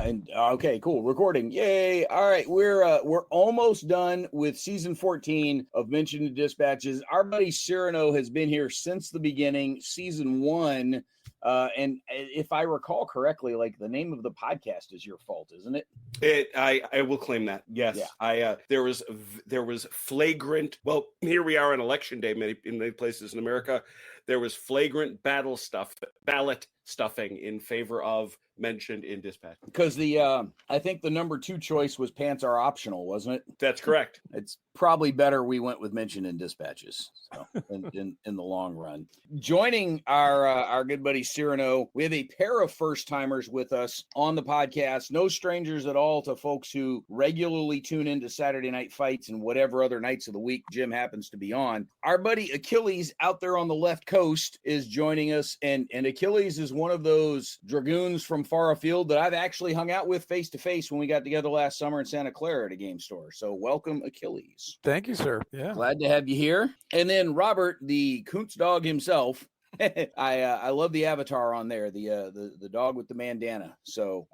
And okay, cool. Recording. Yay. All right. We're almost done with season 14 of Mention and Dispatches. Our buddy Cyrano has been here since the beginning, season 1. And if I recall correctly, like the name of the podcast is your fault, isn't it? I will claim that. Yes. Yeah. There was flagrant. Well, here we are on election day. In many places in America, there was flagrant ballot stuffing in favor of Mentioned in Dispatch. Because I think the number 2 choice was pants are optional, wasn't it? That's correct. It's probably better we went with Mentioned in Dispatches. So in the long run. Joining our good buddy Cyrano, we have a pair of first timers with us on the podcast. No strangers at all to folks who regularly tune into Saturday Night Fights and whatever other nights of the week Jim happens to be on. Our buddy Achilles out there on the left coast is joining us, and Achilles is one of those dragoons from far afield that I've actually hung out with face to face when we got together last summer in Santa Clara at a game store. So welcome, Achilles. Thank you, sir. Yeah. Glad to have you here. And then Robert, the Kuntz dog himself. I love the avatar on there, the dog with the bandana. So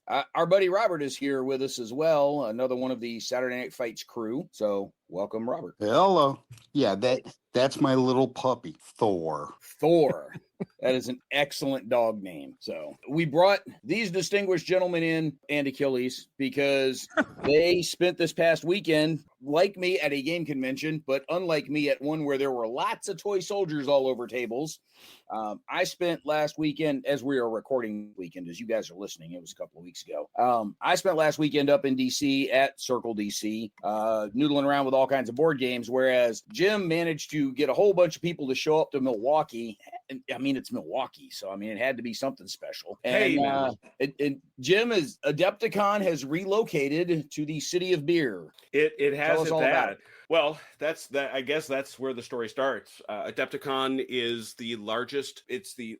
our buddy Robert is here with us as well, another one of the Saturday Night Fights crew. So welcome, Robert. Hello. Yeah, that's my little puppy, Thor. That is an excellent dog name. So we brought these distinguished gentlemen in, and Achilles, because they spent this past weekend, like me, at a game convention, but unlike me, at one where there were lots of toy soldiers all over tables. I spent last weekend, as we are recording weekend, as you guys are listening, it was a couple of weeks ago. I spent last weekend up in DC at Circle DC, noodling around with all kinds of board games, whereas Jim managed to get a whole bunch of people to show up to Milwaukee. And, I mean, it's Milwaukee, so I mean, it had to be something special. And, Jim Adepticon has relocated to the city of beer. It has that. Well, I guess that's where the story starts. Adepticon is the largest. It's the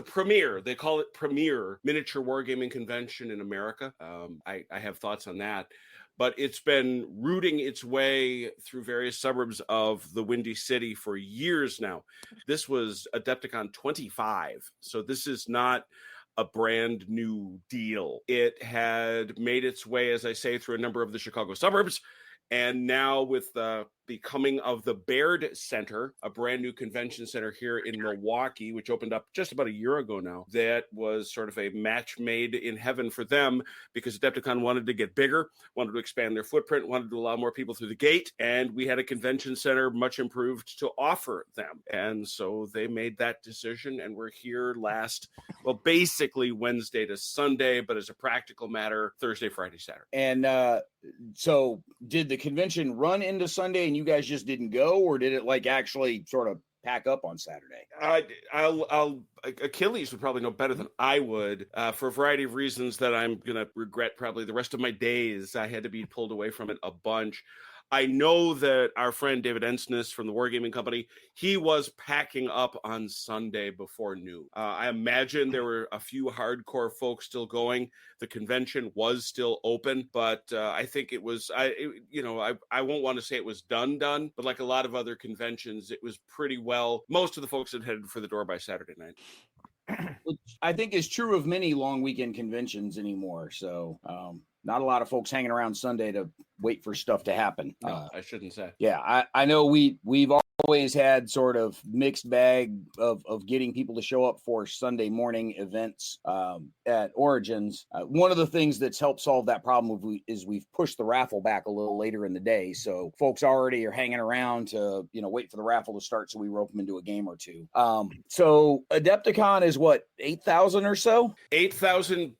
premier. They call it premier miniature wargaming convention in America. I have thoughts on that. But it's been rooting its way through various suburbs of the Windy City for years now. This was Adepticon 25. So this is not a brand new deal. It had made its way, as I say, through a number of the Chicago suburbs. And now with the coming of the Baird Center, a brand new convention center here in Milwaukee, which opened up just about a year ago now, that was sort of a match made in heaven for them because Adepticon wanted to get bigger, wanted to expand their footprint, wanted to allow more people through the gate. And we had a convention center much improved to offer them. And so they made that decision. And we're here basically Wednesday to Sunday, but as a practical matter, Thursday, Friday, Saturday. And so did the convention run into Sunday and you guys just didn't go, or did it like actually sort of pack up on Saturday? Achilles would probably know better than I would, for a variety of reasons that I'm going to regret probably the rest of my days. I had to be pulled away from it a bunch. I know that our friend David Ensness from the Wargaming Company, he was packing up on Sunday before noon. I imagine there were a few hardcore folks still going. The convention was still open, but I think it was, I won't want to say it was done, but like a lot of other conventions, it was pretty well. Most of the folks had headed for the door by Saturday night. Which I think is true of many long weekend conventions anymore. So not a lot of folks hanging around Sunday to wait for stuff to happen. No, I shouldn't say. Yeah, I know we've always had sort of mixed bag of getting people to show up for Sunday morning events at Origins. One of the things that's helped solve that problem is we've pushed the raffle back a little later in the day. So folks already are hanging around to, wait for the raffle to start so we rope them into a game or two. So Adepticon is what, 8,000 or so? 8,000,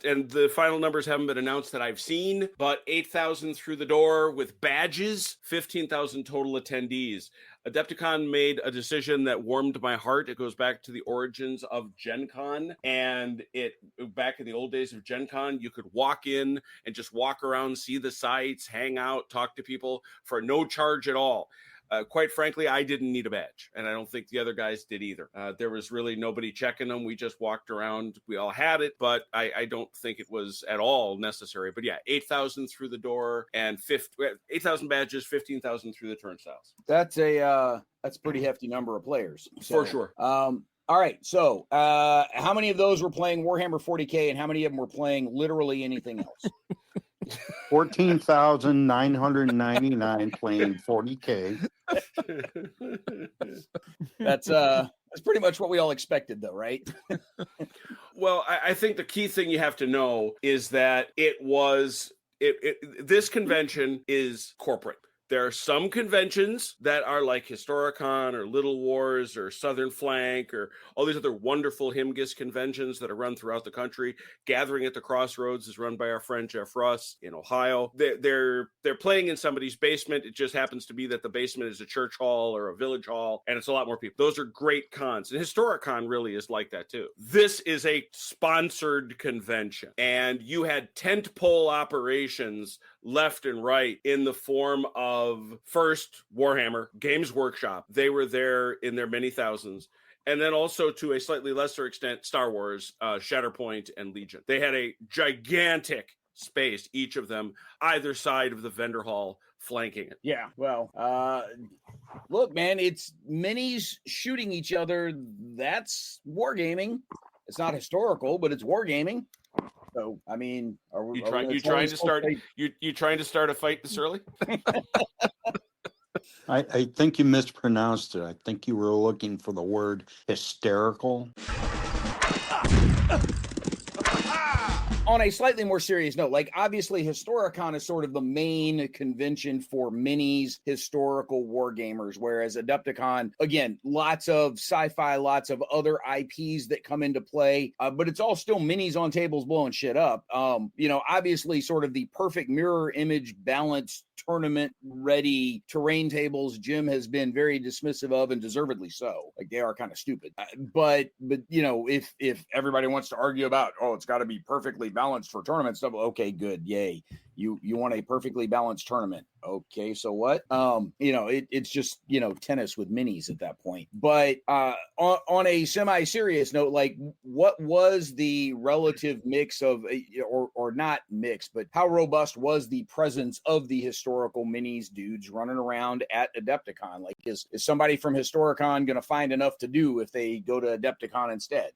and the final numbers haven't been announced that I've seen, but 8,000 through the door with badges, 15,000 total attendees. Adepticon made a decision that warmed my heart. It goes back to the origins of Gen Con, and back in the old days of Gen Con, you could walk in and just walk around, see the sites, hang out, talk to people for no charge at all. Quite frankly, I didn't need a badge, and I don't think the other guys did either. There was really nobody checking them. We just walked around. We all had it, but I don't think it was at all necessary. But yeah, 8,000 through the door and 8,000 badges, 15,000 through the turnstiles. That's a pretty hefty number of players. For sure. All right. So how many of those were playing Warhammer 40K and how many of them were playing literally anything else? 14,999 playing 40K. That's pretty much what we all expected, though, right? Well, I think the key thing you have to know is that this convention is corporate. There are some conventions that are like Historicon or Little Wars or Southern Flank or all these other wonderful Himgis conventions that are run throughout the country. Gathering at the Crossroads is run by our friend Jeff Russ in Ohio. They're playing in somebody's basement. It just happens to be that the basement is a church hall or a village hall, and it's a lot more people. Those are great cons. And Historicon really is like that too. This is a sponsored convention, and you had tentpole operations left and right in the form of first Warhammer, Games Workshop. They were there in their many thousands. And then also to a slightly lesser extent, Star Wars, Shatterpoint, and Legion. They had a gigantic space, each of them, either side of the vendor hall, flanking it. Yeah, well, look, man, it's minis shooting each other. That's wargaming. It's not historical, but it's wargaming. So, I mean, you trying to start a fight this early? I think you mispronounced it. I think you were looking for the word hysterical. On a slightly more serious note, like obviously Historicon is sort of the main convention for minis, historical war gamers, whereas Adepticon, again, lots of sci-fi, lots of other IPs that come into play, but it's all still minis on tables blowing shit up. Obviously sort of the perfect mirror image balanced tournament ready terrain tables Jim has been very dismissive of, and deservedly so. Like, they are kind of stupid. But if everybody wants to argue about, it's got to be perfectly balanced for tournament stuff, okay, good, yay. You want a perfectly balanced tournament. Okay, so what? It's just, tennis with minis at that point. But on a semi-serious note, like, what was the relative mix of, or not mix, but how robust was the presence of the historical minis dudes running around at Adepticon? Like, is somebody from Historicon going to find enough to do if they go to Adepticon instead?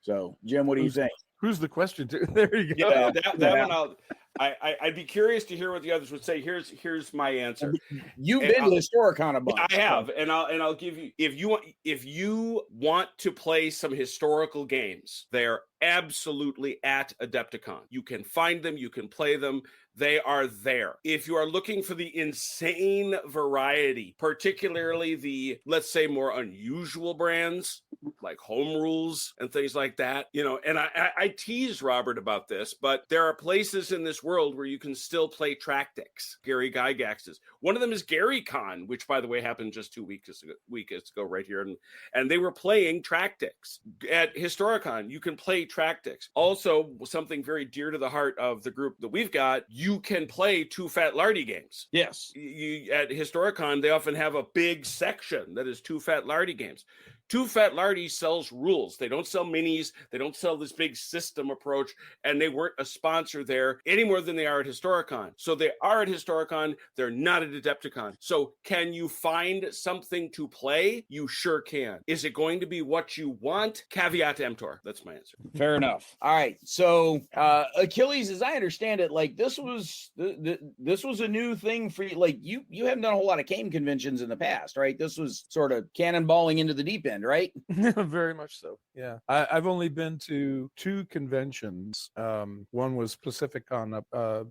So, Jim, what do you think? Who's the question to? There you go. Yeah, that one I'd be curious to hear what the others would say. Here's my answer. You've been to Historicon a bunch. I have, and I'll give you, if you want to play some historical games, they are absolutely at Adepticon. You can find them, you can play them. They are there. If you are looking for the insane variety, particularly the, let's say, more unusual brands like Home Rules and things like that, and I tease Robert about this, but there are places in this world where you can still play Tractics, Gary Gygax's. One of them is GaryCon, which, by the way, happened just 2 weeks ago right here. And they were playing Tractics. At Historicon, you can play Tractics. Also, something very dear to the heart of the group that we've got, you can play Too Fat Lardy games. Yes. At Historicon, they often have a big section that is Too Fat Lardy games. Too Fat Lardy sells rules. They don't sell minis. They don't sell this big system approach, and they weren't a sponsor there any more than they are at Historicon. So they are at Historicon. They're not at Adepticon. So can you find something to play? You sure can. Is it going to be what you want? Caveat emptor. That's my answer. Fair enough. All right. So Achilles, as I understand it, like this was a new thing for you. Like you haven't done a whole lot of game conventions in the past, right? This was sort of cannonballing into the deep end, right? Very much so. Yeah. I've only been to 2 conventions. One was Pacificon up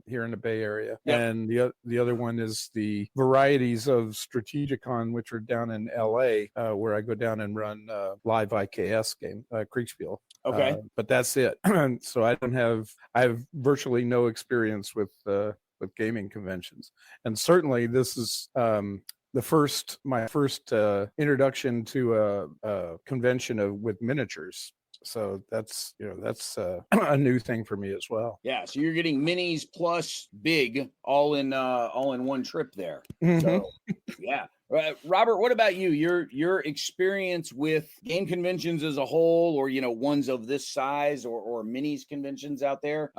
here in the Bay Area. Yep. And the other one is the varieties of Strategicon, which are down in LA, where I go down and run live IKS game, Kriegspiel. Okay. But that's it. So I have virtually no experience with gaming conventions. And certainly this is my first introduction to a convention with miniatures. So that's a new thing for me as well. Yeah. So you're getting minis plus big all in one trip there. Mm-hmm. So yeah. Robert, what about you? Your experience with game conventions as a whole, or ones of this size, or minis conventions out there?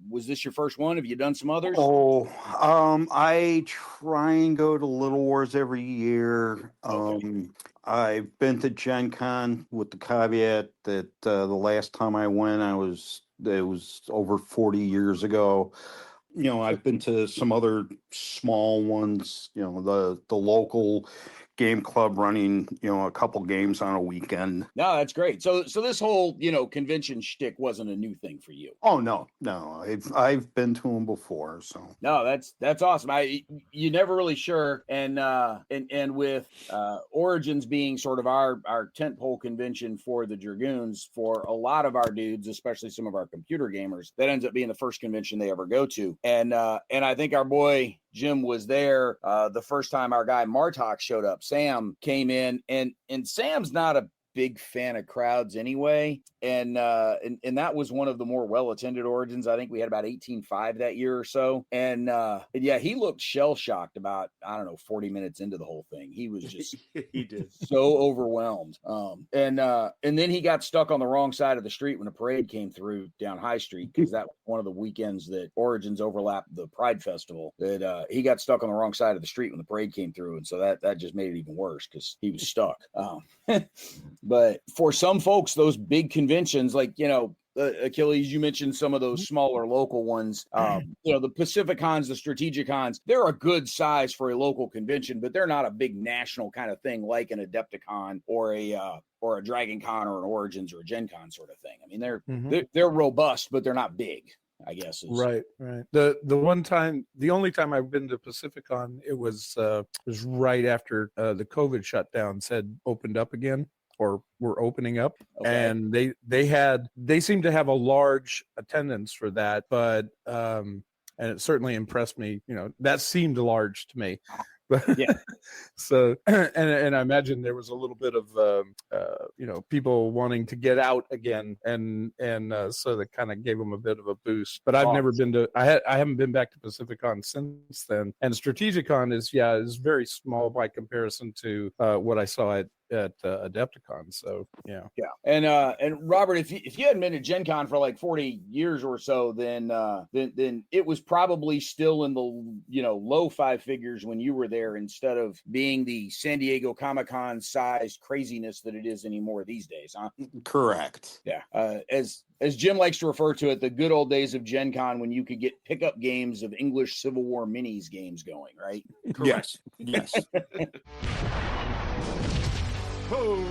Was this your first one? Have you done some others? I try and go to Little Wars every year. Okay. I've been to Gen Con with the caveat that the last time I went, it was over 40 years ago. I've been to some other small ones, the local game club running, a couple games on a weekend. No, that's great. So this whole, convention shtick wasn't a new thing for you. Oh, no. I've been to them before. So no, that's awesome. You never really sure. And with Origins being sort of our tentpole convention for the Dragoons, for a lot of our dudes, especially some of our computer gamers, that ends up being the first convention they ever go to. And I think our boy Jim was there the first time our guy Martok showed up. Sam came in, and Sam's not a big fan of crowds anyway, and that was one of the more well-attended Origins. I think we had about 18.5 that year or so, and yeah, he looked shell-shocked about 40 minutes into the whole thing. He was just he did so overwhelmed, and then he got stuck on the wrong side of the street when a parade came through down High Street, because that was one of the weekends that Origins overlapped the Pride Festival. That he got stuck on the wrong side of the street when the parade came through, and so that just made it even worse because he was stuck. But for some folks, those big conventions, like, Achilles, you mentioned some of those smaller local ones, the Pacificons, the Strategicons, they're a good size for a local convention, but they're not a big national kind of thing like an Adepticon or a Dragon Con or an Origins or a Gen Con sort of thing. I mean, they're robust, but they're not big, I guess. Right. The only time I've been to Pacificon, it was right after the COVID shutdowns had opened up again, or were opening up. Okay. And they seemed to have a large attendance for that, but and it certainly impressed me. That seemed large to me. Yeah. So, and I imagine there was a little bit of people wanting to get out again, and so that kind of gave them a bit of a boost. But I've never been to. I haven't been back to Pacificon since then. And Strategicon is very small by comparison to what I saw at Adepticon. So yeah. And Robert, if you hadn't been to Gen Con for like 40 years or so, then it was probably still in the low five figures when you were there, instead of being the San Diego Comic-Con sized craziness that it is anymore these days, huh? Correct. Yeah. As Jim likes to refer to it, the good old days of Gen Con, when you could get pickup games of English Civil War minis games going, right? Correct. Yes. Go.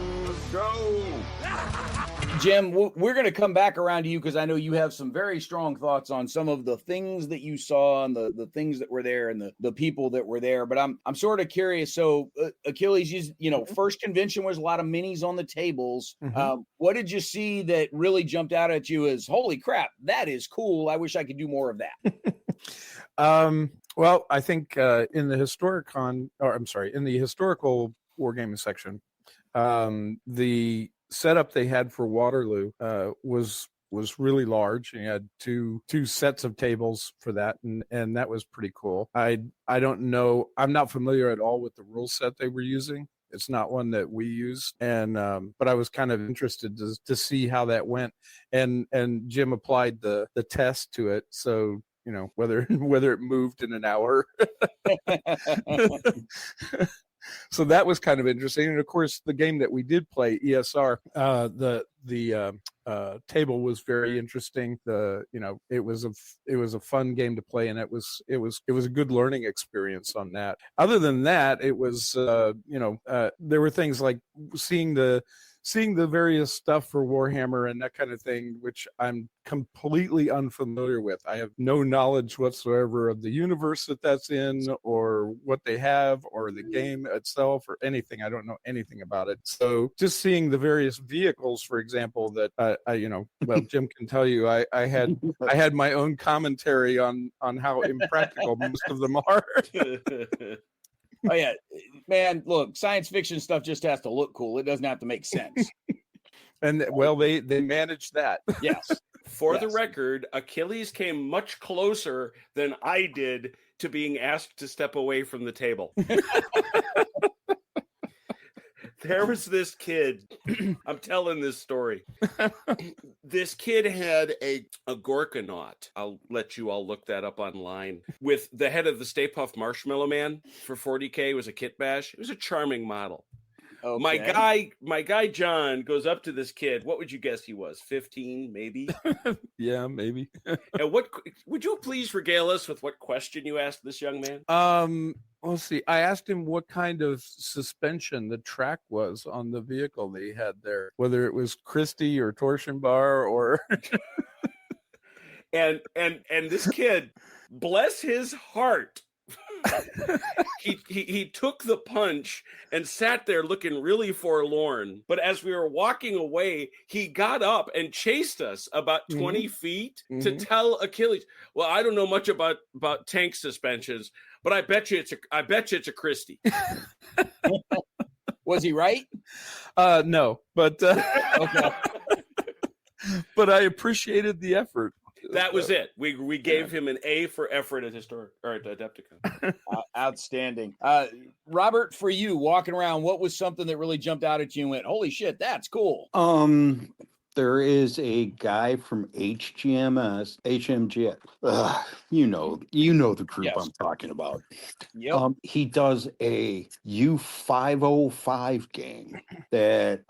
Jim, we're going to come back around to you, because I know you have some very strong thoughts on some of the things that you saw and the things that were there and the people that were there. But I'm sort of curious. So Achilles, first convention was a lot of minis on the tables. Mm-hmm. What did you see that really jumped out at you as, holy crap, that is cool, I wish I could do more of that? Well, I think in the historical wargaming section, the setup they had for Waterloo was really large. You had two sets of tables for that, and that was pretty cool. I don't know, I'm not familiar at all with the rule set they were using. It's not one that we use, and but I was kind of interested to see how that went, and Jim applied the test to it, so whether it moved in an hour. So that was kind of interesting. And of course, the game that we did play, ESR, the table was very interesting. It was a fun game to play, and it was a good learning experience on that. Other than that, it was there were things like seeing the various stuff for Warhammer and that kind of thing, which I'm completely unfamiliar with. I have no knowledge whatsoever of the universe that's in, or what they have, or the game itself, or anything. I don't know anything about it. So just seeing the various vehicles, for example, that well, Jim can tell you, I had my own commentary on how impractical most of them are. Oh yeah, man, look, science fiction stuff just has to look cool. It doesn't have to make sense. And well, they managed that. Yes. For the record, Achilles came much closer than I did to being asked to step away from the table. There was this kid. I'm telling this story. This kid had a Gorkanaut. I'll let you all look that up online. With the head of the Stay Puft Marshmallow Man for 40K. It was a kit bash. It was a charming model. Okay. My guy John goes up to this kid. What would you guess he was? 15, maybe? Yeah, maybe. And what would you please regale us with what question you asked this young man? Let's see. I asked him what kind of suspension the track was on the vehicle that he had there, whether it was Christie or torsion bar or and this kid, bless his heart, he took the punch and sat there looking really forlorn. But as we were walking away, he got up and chased us about 20 feet to tell Achilles, well, I don't know much about tank suspensions, but I bet you it's a Christie. Was he right? No, but okay. But I appreciated the effort. That was it. We gave him an A for effort at Adepticon. Outstanding. Robert, for you, walking around, what was something that really jumped out at you and went, holy shit, that's cool? There is a guy from HMGS. You know the group Yes. I'm talking about. Yep. He does a U505 game that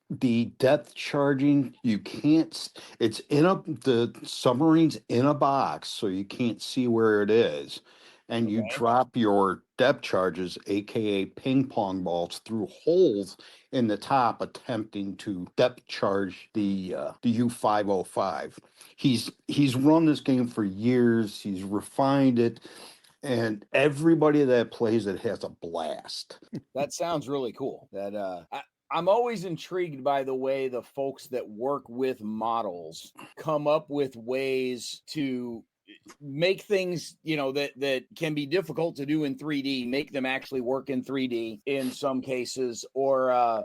the depth charging, you can't, it's the submarine's in a box, so you can't see where it is. And you drop your depth charges, aka ping pong balls, through holes in the top, attempting to depth charge the U505. He's run this game for years. He's refined it, and everybody that plays it has a blast. That sounds really cool. I'm always intrigued by the way the folks that work with models come up with ways to make things, that can be difficult to do in 3D, make them actually work in 3D in some cases, or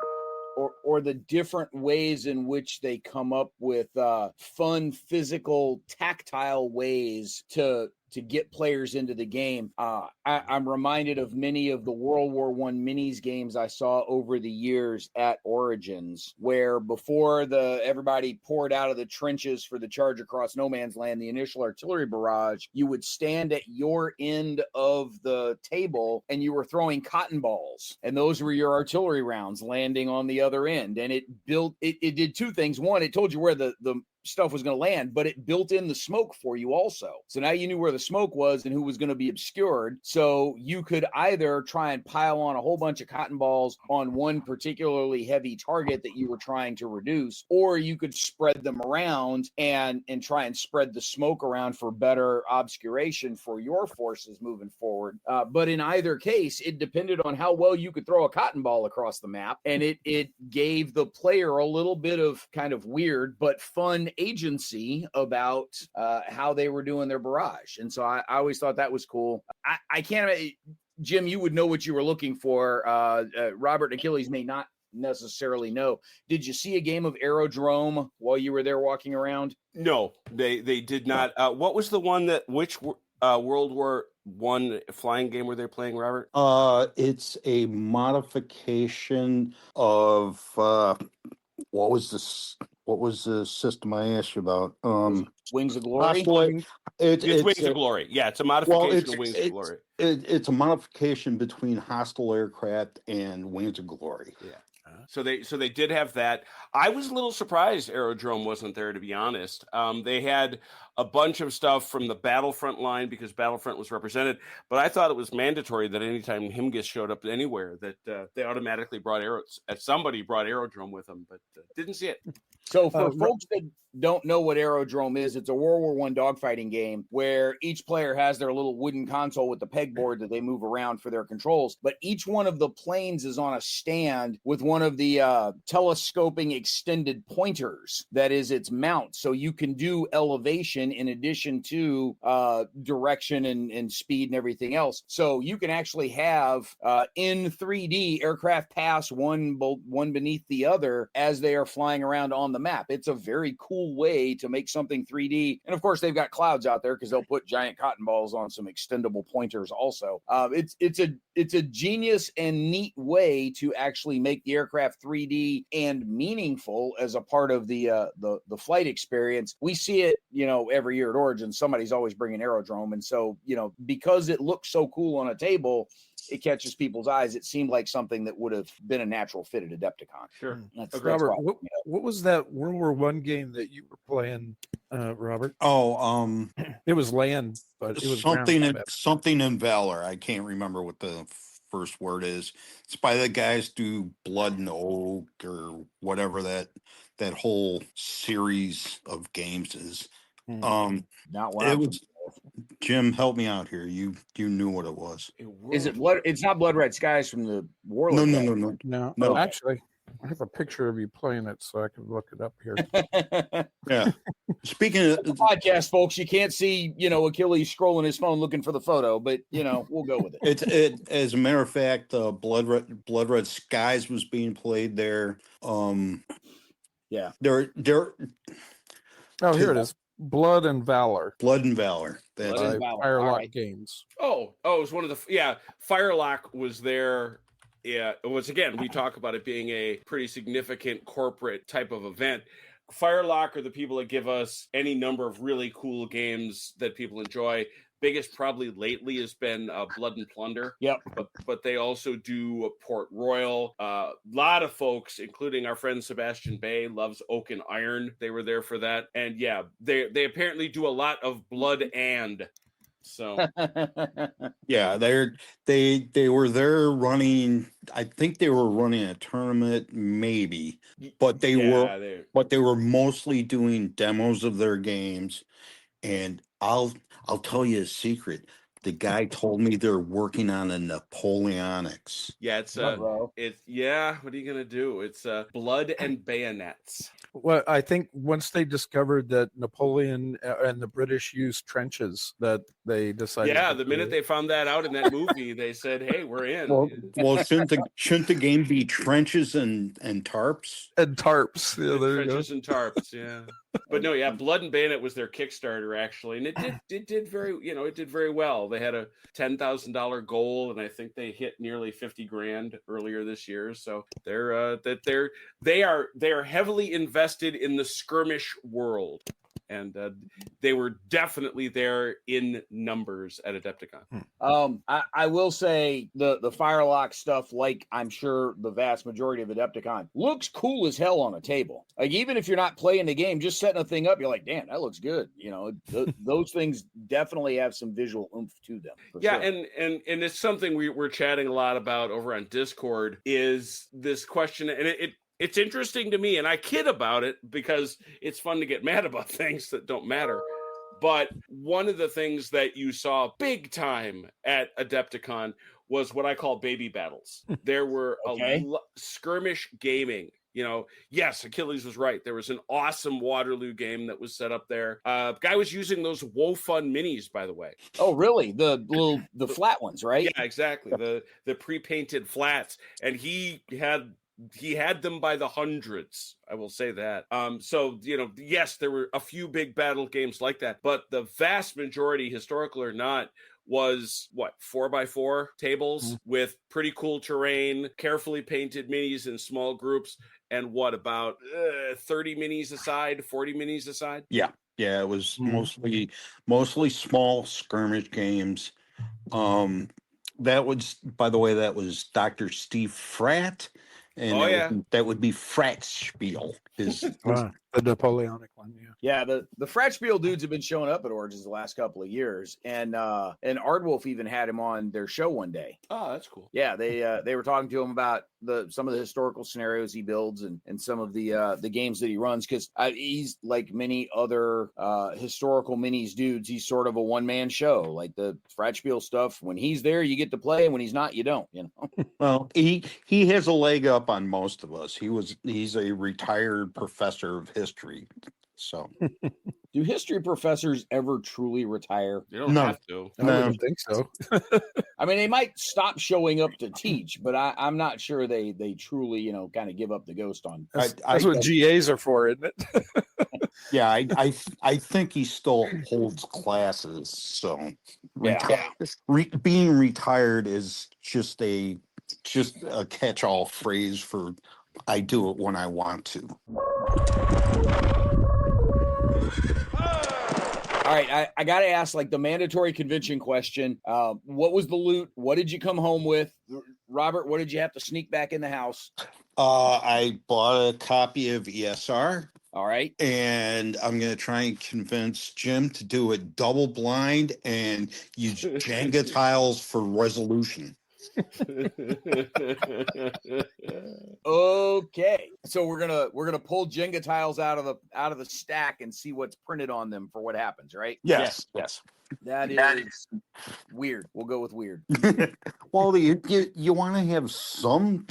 the different ways in which they come up with fun, physical, tactile ways to get players into the game. I'm reminded of many of the World War I minis games I saw over the years at Origins, where before everybody poured out of the trenches for the charge across no man's land, the initial artillery barrage, you would stand at your end of the table and you were throwing cotton balls, and those were your artillery rounds landing on the other end. And it did two things. One, it told you where the stuff was going to land, but it built in the smoke for you also. So now you knew where the smoke was and who was going to be obscured. So you could either try and pile on a whole bunch of cotton balls on one particularly heavy target that you were trying to reduce, or you could spread them around and try and spread the smoke around for better obscuration for your forces moving forward. But in either case, it depended on how well you could throw a cotton ball across the map, and it gave the player a little bit of kind of weird but fun agency about how they were doing their barrage. And so I always thought that was cool. I can't, Jim, you would know what you were looking for. Robert and Achilles may not necessarily know. Did you see a game of Aerodrome while you were there walking around? No, they did not. What was the one which World War I flying game were they playing, Robert? It's a modification of what was the system I asked you about? Wings of Glory? It's Wings of Glory. Yeah, it's a modification of Wings of Glory. It's a modification between Hostile Aircraft and Wings of Glory. Yeah. So they did have that. I was a little surprised Aerodrome wasn't there, to be honest. They had a bunch of stuff from the Battlefront line because Battlefront was represented, but I thought it was mandatory that anytime Himgis showed up anywhere that they automatically brought somebody brought Aerodrome with them, but didn't see it. So for folks that don't know what Aerodrome is, it's a World War I dogfighting game where each player has their little wooden console with the pegboard that they move around for their controls. But each one of the planes is on a stand with one of the telescoping extended pointers that is its mount. So you can do elevation in addition to direction and speed and everything else. So you can actually have in 3D aircraft pass one beneath the other as they are flying around on the map. It's a very cool way to make something 3D. And of course, they've got clouds out there because they'll put giant cotton balls on some extendable pointers also. It's it's a genius and neat way to actually make the aircraft 3D and meaningful as a part of the flight experience. We see it, every year at Origins. Somebody's always bringing Aerodrome, and so because it looks so cool on a table, it catches people's eyes. It seemed like something that would have been a natural fit at Adepticon. Sure. That's Robert, why, what was that World War I game that you were playing, Robert? Oh, It was land, but it was something in Valor. I can't remember what the first word is. It's by the guys do Blood and Oak or whatever that whole series of games is. not what it was. Jim, help me out here. You knew what it was. Is it Blood? It's not Blood Red Skies from the Warlord. No. Actually, I have a picture of you playing it, so I can look it up here. Yeah. Speaking of podcast, folks, you can't see Achilles scrolling his phone looking for the photo, but we'll go with it. It as a matter of fact, Blood Red Skies was being played there. Yeah. There. Oh, here it is. Blood and Valor. That's Firelock right. Games. Oh, it was one of the Firelock was there. Yeah, it was, again, we talk about it being a pretty significant corporate type of event. Firelock are the people that give us any number of really cool games that people enjoy. Biggest probably lately has been Blood and Plunder. Yep. But they also do Port Royal. A lot of folks, including our friend Sebastian Bay, loves Oak and Iron. They were there for that. And yeah, they apparently do a lot of blood and. So yeah, they were there running. I think they were running a tournament, maybe, but they were mostly doing demos of their games. And I'll tell you a secret. The guy told me they're working on a Napoleonics. Yeah, what are you gonna do? It's Blood and Bayonets. Well, I think once they discovered that Napoleon and the British used trenches, that they decided. Yeah, the minute they found that out in that movie, they said, "Hey, we're in." Well, shouldn't the game be trenches and tarps? And tarps, yeah, trenches and tarps, yeah. But no, yeah, Blood and Bayonet was their Kickstarter actually, and it did very well. They had a $10,000 goal, and I think they hit nearly 50 grand earlier this year. So they are heavily invested in the skirmish world. And they were definitely there in numbers at Adepticon. I will say the Firelock stuff, like I'm sure the vast majority of Adepticon, looks cool as hell on a table. Like even if you're not playing the game, just setting a thing up, you're like, damn, that looks good. Those things definitely have some visual oomph to them. Yeah, sure. and it's something we're chatting a lot about over on Discord. Is this question, and it's interesting to me, and I kid about it because it's fun to get mad about things that don't matter. But one of the things that you saw big time at Adepticon was what I call baby battles. There were skirmish gaming. Yes, Achilles was right. There was an awesome Waterloo game that was set up there. Guy was using those WoFun minis, by the way. Oh, really? The flat ones, right? Yeah, exactly. The pre-painted flats, and he had them by the hundreds. I will say that. So, yes, there were a few big battle games like that, but the vast majority, historical or not, was 4x4 tables with pretty cool terrain, carefully painted minis in small groups, and about 30 minis aside, 40 minis aside. Yeah, it was mostly small skirmish games. That was, by the way, that was Dr. Steve Fratt. And that would be Fratspiel. The Napoleonic one, yeah. Yeah, the Fratspiel dudes have been showing up at Origins the last couple of years, and Ardwolf even had him on their show one day. Oh, that's cool. Yeah, they were talking to him about some of the historical scenarios he builds and some of the games that he runs, because he's like many other historical minis dudes. He's sort of a one-man show. Like the Fratspiel stuff, when he's there, you get to play, and when he's not, you don't. Well, he has a leg up on most of us. He's a retired professor of history. So Do history professors ever truly retire? You don't No. have to. I wouldn't think so. I mean, they might stop showing up to teach, but I'm not sure they truly, kind of give up the ghost on. That's what GAs are for, isn't it? Yeah, I think he still holds classes. So being retired is just a catch-all phrase for I do it when I want to. All right, I got to ask, like, the mandatory convention question. What was the loot? What did you come home with? Robert, what did you have to sneak back in the house? I bought a copy of ESR. All right. And I'm going to try and convince Jim to do it double blind and use Jenga tiles for resolution. Okay, so we're gonna pull Jenga tiles out of the stack and see what's printed on them for what happens, right? Yes. That is weird. We'll go with weird. Well, you want to have some,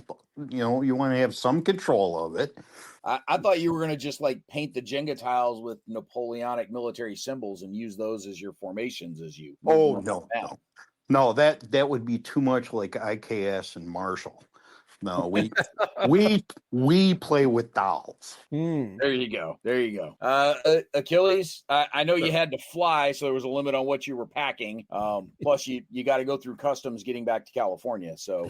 you want to have some control of it. I thought you were going to just like paint the Jenga tiles with Napoleonic military symbols and use those as your formations as you. Oh, no, that would be too much like IKS and Marshall. No, we play with dolls. There you go. Achilles, I know you had to fly, so there was a limit on what you were packing. Plus, you got to go through customs getting back to California. So,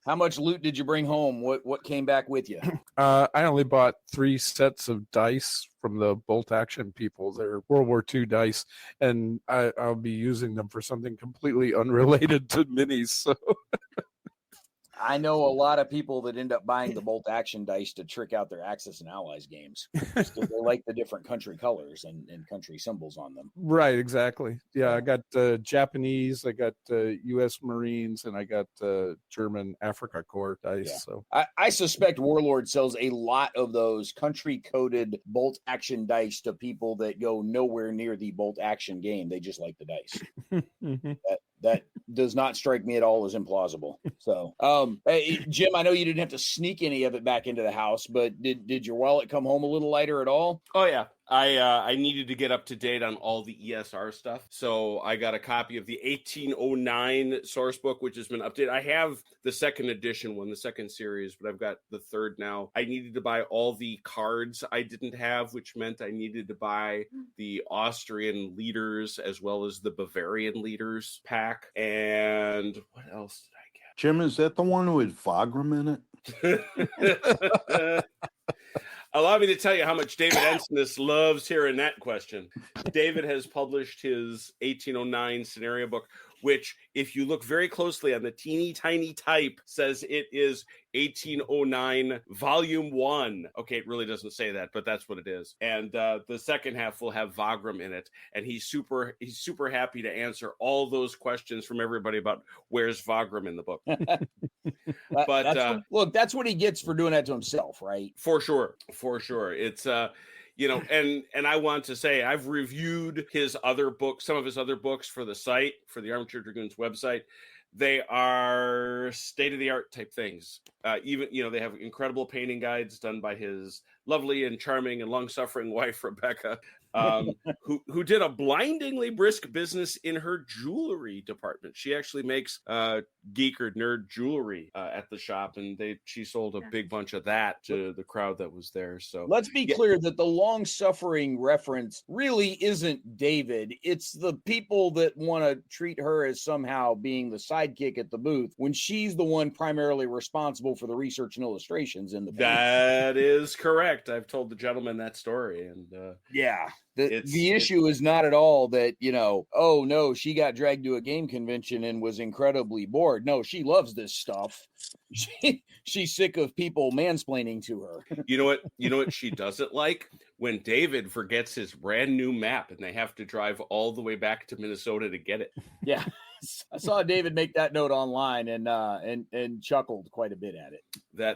how much loot did you bring home? What came back with you? I only bought 3 sets of dice from the bolt action people. They're World War II dice, and I'll be using them for something completely unrelated to minis. So. I know a lot of people that end up buying the bolt action dice to trick out their Axis and Allies games. So they like the different country colors and country symbols on them. Right, exactly. Yeah, I got Japanese, I got U.S. Marines, and I got German Africa Corps dice. Yeah. So I suspect Warlord sells a lot of those country-coded bolt action dice to people that go nowhere near the bolt action game. They just like the dice. That does not strike me at all as implausible. So, hey, Jim, I know you didn't have to sneak any of it back into the house, but did your wallet come home a little lighter at all? Oh, yeah. I needed to get up to date on all the ESR stuff. So I got a copy of the 1809 source book, which has been updated. I have the second edition one, the second series, but I've got the third now. I needed to buy all the cards I didn't have, which meant I needed to buy the Austrian leaders as well as the Bavarian leaders pack. And what else did I get? Jim, is that the one with Vagram in it? Allow me to tell you how much David Ensignis loves hearing that question. David has published his 1809 scenario book, which, if you look very closely on the teeny tiny type, says it is 1809 Volume 1. Okay, it really doesn't say that, but that's what it is. And the second half will have Vagram in it, and he's super happy to answer all those questions from everybody about where's Vagram in the book. But that's what he gets for doing that to himself, right? For sure. It's and I want to say I've reviewed his other books, some of his other books for the site, for the Armchair Dragoons website. They are state-of-the-art type things. Even, they have incredible painting guides done by his lovely and charming and long-suffering wife, Rebecca, who did a blindingly brisk business in her jewelry department. She actually makes geek or nerd jewelry at the shop, and she sold a big bunch of that to the crowd that was there. So let's be clear that the long-suffering reference really isn't David. It's the people that want to treat her as somehow being the sidekick at the booth when she's the one primarily responsible for the research and illustrations in the painting. That is correct. I've told the gentleman that story, and the issue is not at all that, oh no, she got dragged to a game convention and was incredibly bored. No, she loves this stuff. She's sick of people mansplaining to her. You know what she doesn't like? When David forgets his brand new map and they have to drive all the way back to Minnesota to get it. Yeah. I saw David make that note online and chuckled quite a bit at it.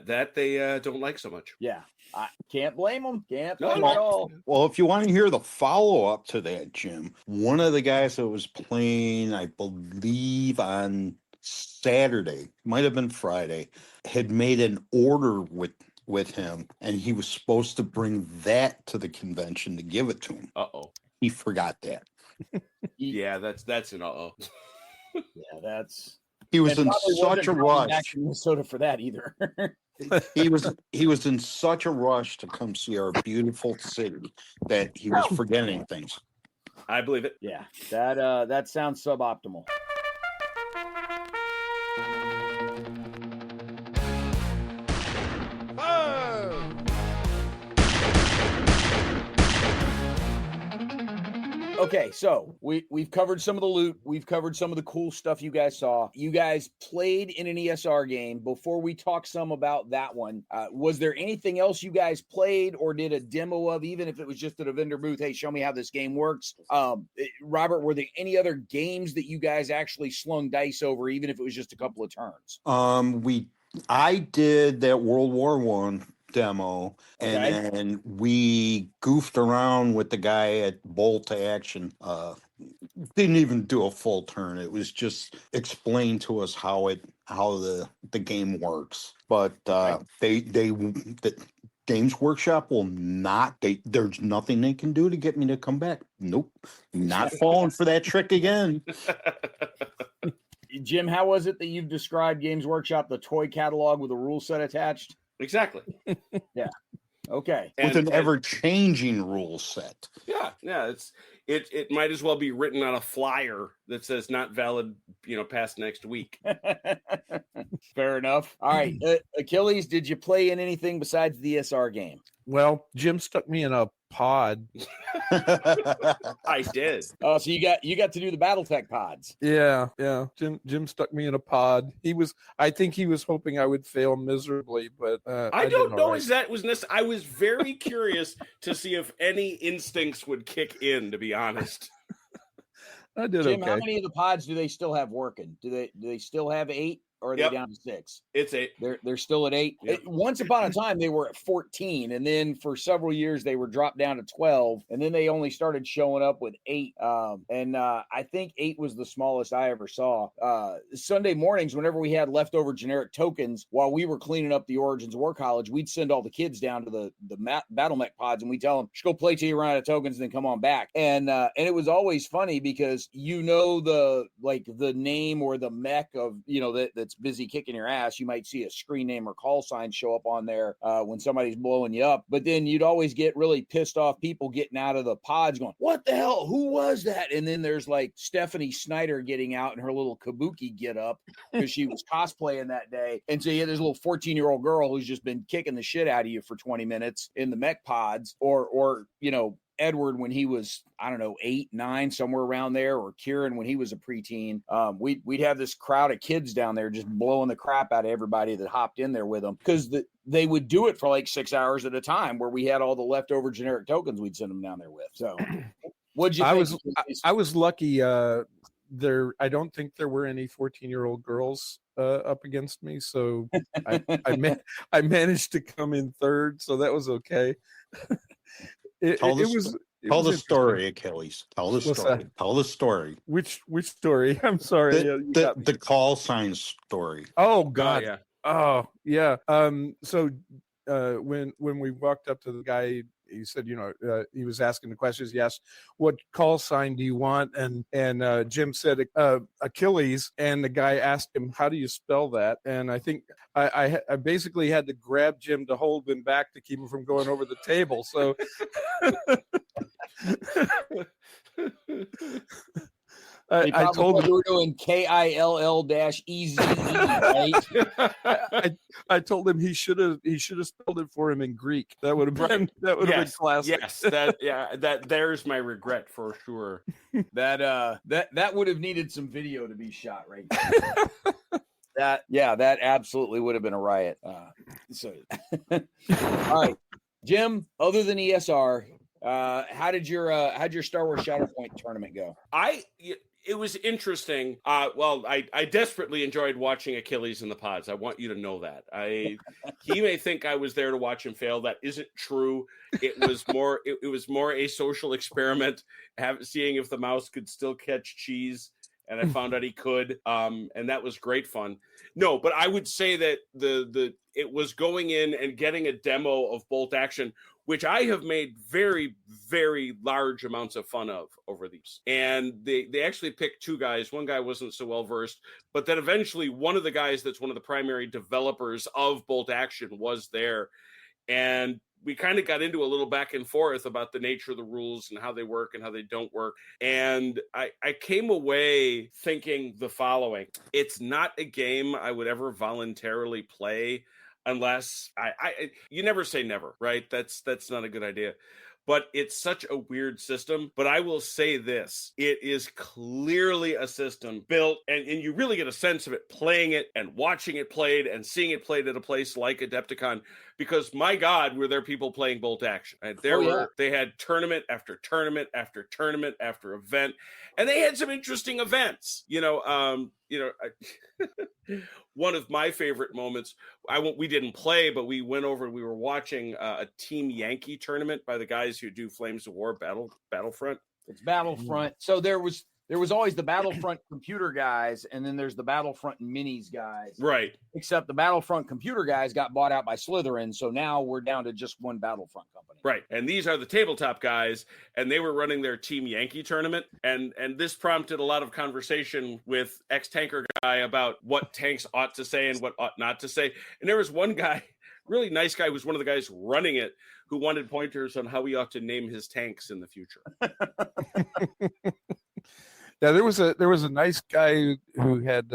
That they don't like so much. Yeah. I can't blame them. Can't blame them at all. Well, if you want to hear the follow-up to that, Jim, one of the guys that was playing, I believe on Saturday, might have been Friday, had made an order with with him, and he was supposed to bring that to the convention to give it to him. He forgot that. Yeah, that's an Yeah, that's. He was in such a rush. Back to Minnesota for that either. He was in such a rush to come see our beautiful city that he was forgetting things. I believe it. Yeah, that sounds suboptimal. Okay, so we've covered some of the loot. We've covered some of the cool stuff you guys saw. You guys played in an ESR game. Before we talk some about that one, was there anything else you guys played or did a demo of, even if it was just at a vendor booth? Hey, show me how this game works. Robert, were there any other games that you guys actually slung dice over, even if it was just a couple of turns? I did that World War I demo, Okay. and we goofed around with the guy at Bolt Action. Didn't even do a full turn. It was just explained to us how the game works. But the Games Workshop will not. There's nothing they can do to get me to come back. Nope, not falling for that trick again. Jim, how was it that you've described Games Workshop, the toy catalog with a rule set attached? Exactly. Yeah. Okay. With an ever-changing rule set. Yeah. It might as well be written on a flyer that says not valid, past next week. Fair enough. All right. Achilles, did you play in anything besides the SR game? Well, Jim stuck me in a pod. I did. Oh, so you got to do the Battletech pods. Yeah. Jim stuck me in a pod. I think he was hoping I would fail miserably, but I don't know if that was necessary. I was very curious to see if any instincts would kick in, to be honest. I did. Jim, okay. How many of the pods do they still have working? Do they still have 8? Or are they down to 6? It's 8. They're still at 8. Yep. Once upon a time, they were at 14, and then for several years they were dropped down to 12, and then they only started showing up with 8. I think 8 was the smallest I ever saw. Sunday mornings, whenever we had leftover generic tokens, while we were cleaning up the Origins War College, we'd send all the kids down to the Battletech pods, and we tell them, just go play till you run out of tokens, and then come on back. And it was always funny because the name or the mech of that's busy kicking your ass. You might see a screen name or call sign show up on there when somebody's blowing you up, but then you'd always get really pissed off people getting out of the pods going, what the hell, who was that? And then there's like Stephanie Snyder getting out in her little kabuki get up because she was cosplaying that day, and so you had this little 14-year-old girl who's just been kicking the shit out of you for 20 minutes in the mech pods, or Edward when he was, 8, 9, somewhere around there, or Kieran when he was a preteen. We'd have this crowd of kids down there just blowing the crap out of everybody that hopped in there with them, because they would do it for like 6 hours at a time, where we had all the leftover generic tokens we'd send them down there with. So what'd you think? I was lucky. I don't think there were any 14-year-old girls up against me, so I managed to come in third, so that was okay. Tell the story, Achilles. Tell the story. Tell the story. Which story? I'm sorry. The call sign story. Oh God. Oh yeah. Oh yeah. So when we walked up to the guy, he said, he was asking the questions. He asked, what call sign do you want? And Jim said Achilles, and the guy asked him, how do you spell that? And I think I basically had to grab Jim to hold him back to keep him from going over the table. So I told him you were doing KILL-EZE, right? I told him he should have spelled it for him in Greek. That would have been been classic. Yes, there's my regret for sure. That would have needed some video to be shot right there. That absolutely would have been a riot. All right, Jim, other than ESR, how'd your Star Wars Shatterpoint tournament go? It was interesting. I desperately enjoyed watching Achilles in the pods. I want you to know that. He may think I was there to watch him fail. That isn't true. It was more. It was more a social experiment, seeing if the mouse could still catch cheese and I found out he could, and that was great fun. No, but I would say that it was going in and getting a demo of Bolt Action, which I have made very, very large amounts of fun of over these. And they actually picked two guys. One guy wasn't so well versed, but then eventually one of the guys that's one of the primary developers of Bolt Action was there. And we kind of got into a little back and forth about the nature of the rules and how they work and how they don't work. And I came away thinking the following: it's not a game I would ever voluntarily play unless you never say never, right? That's not a good idea. But it's such a weird system. But I will say this: it is clearly a system built, and you really get a sense of it playing it and watching it played and seeing it played at a place like Adepticon, because my God, were there people playing Bolt Action. And they had tournament after tournament after tournament after event, and they had some interesting events. One of my favorite moments, we didn't play, but we went over and we were watching a Team Yankee tournament by the guys who do Flames of War Battlefront. It's Battlefront. So there was always the Battlefront computer guys, and then there's the Battlefront minis guys. Right. Except the Battlefront computer guys got bought out by Slytherin, so now we're down to just one Battlefront company. Right. And these are the tabletop guys, and they were running their Team Yankee tournament, and this prompted a lot of conversation with ex-tanker guy about what tanks ought to say and what ought not to say. And there was one guy, really nice guy, who was one of the guys running it, who wanted pointers on how he ought to name his tanks in the future. Yeah, there was a nice guy who had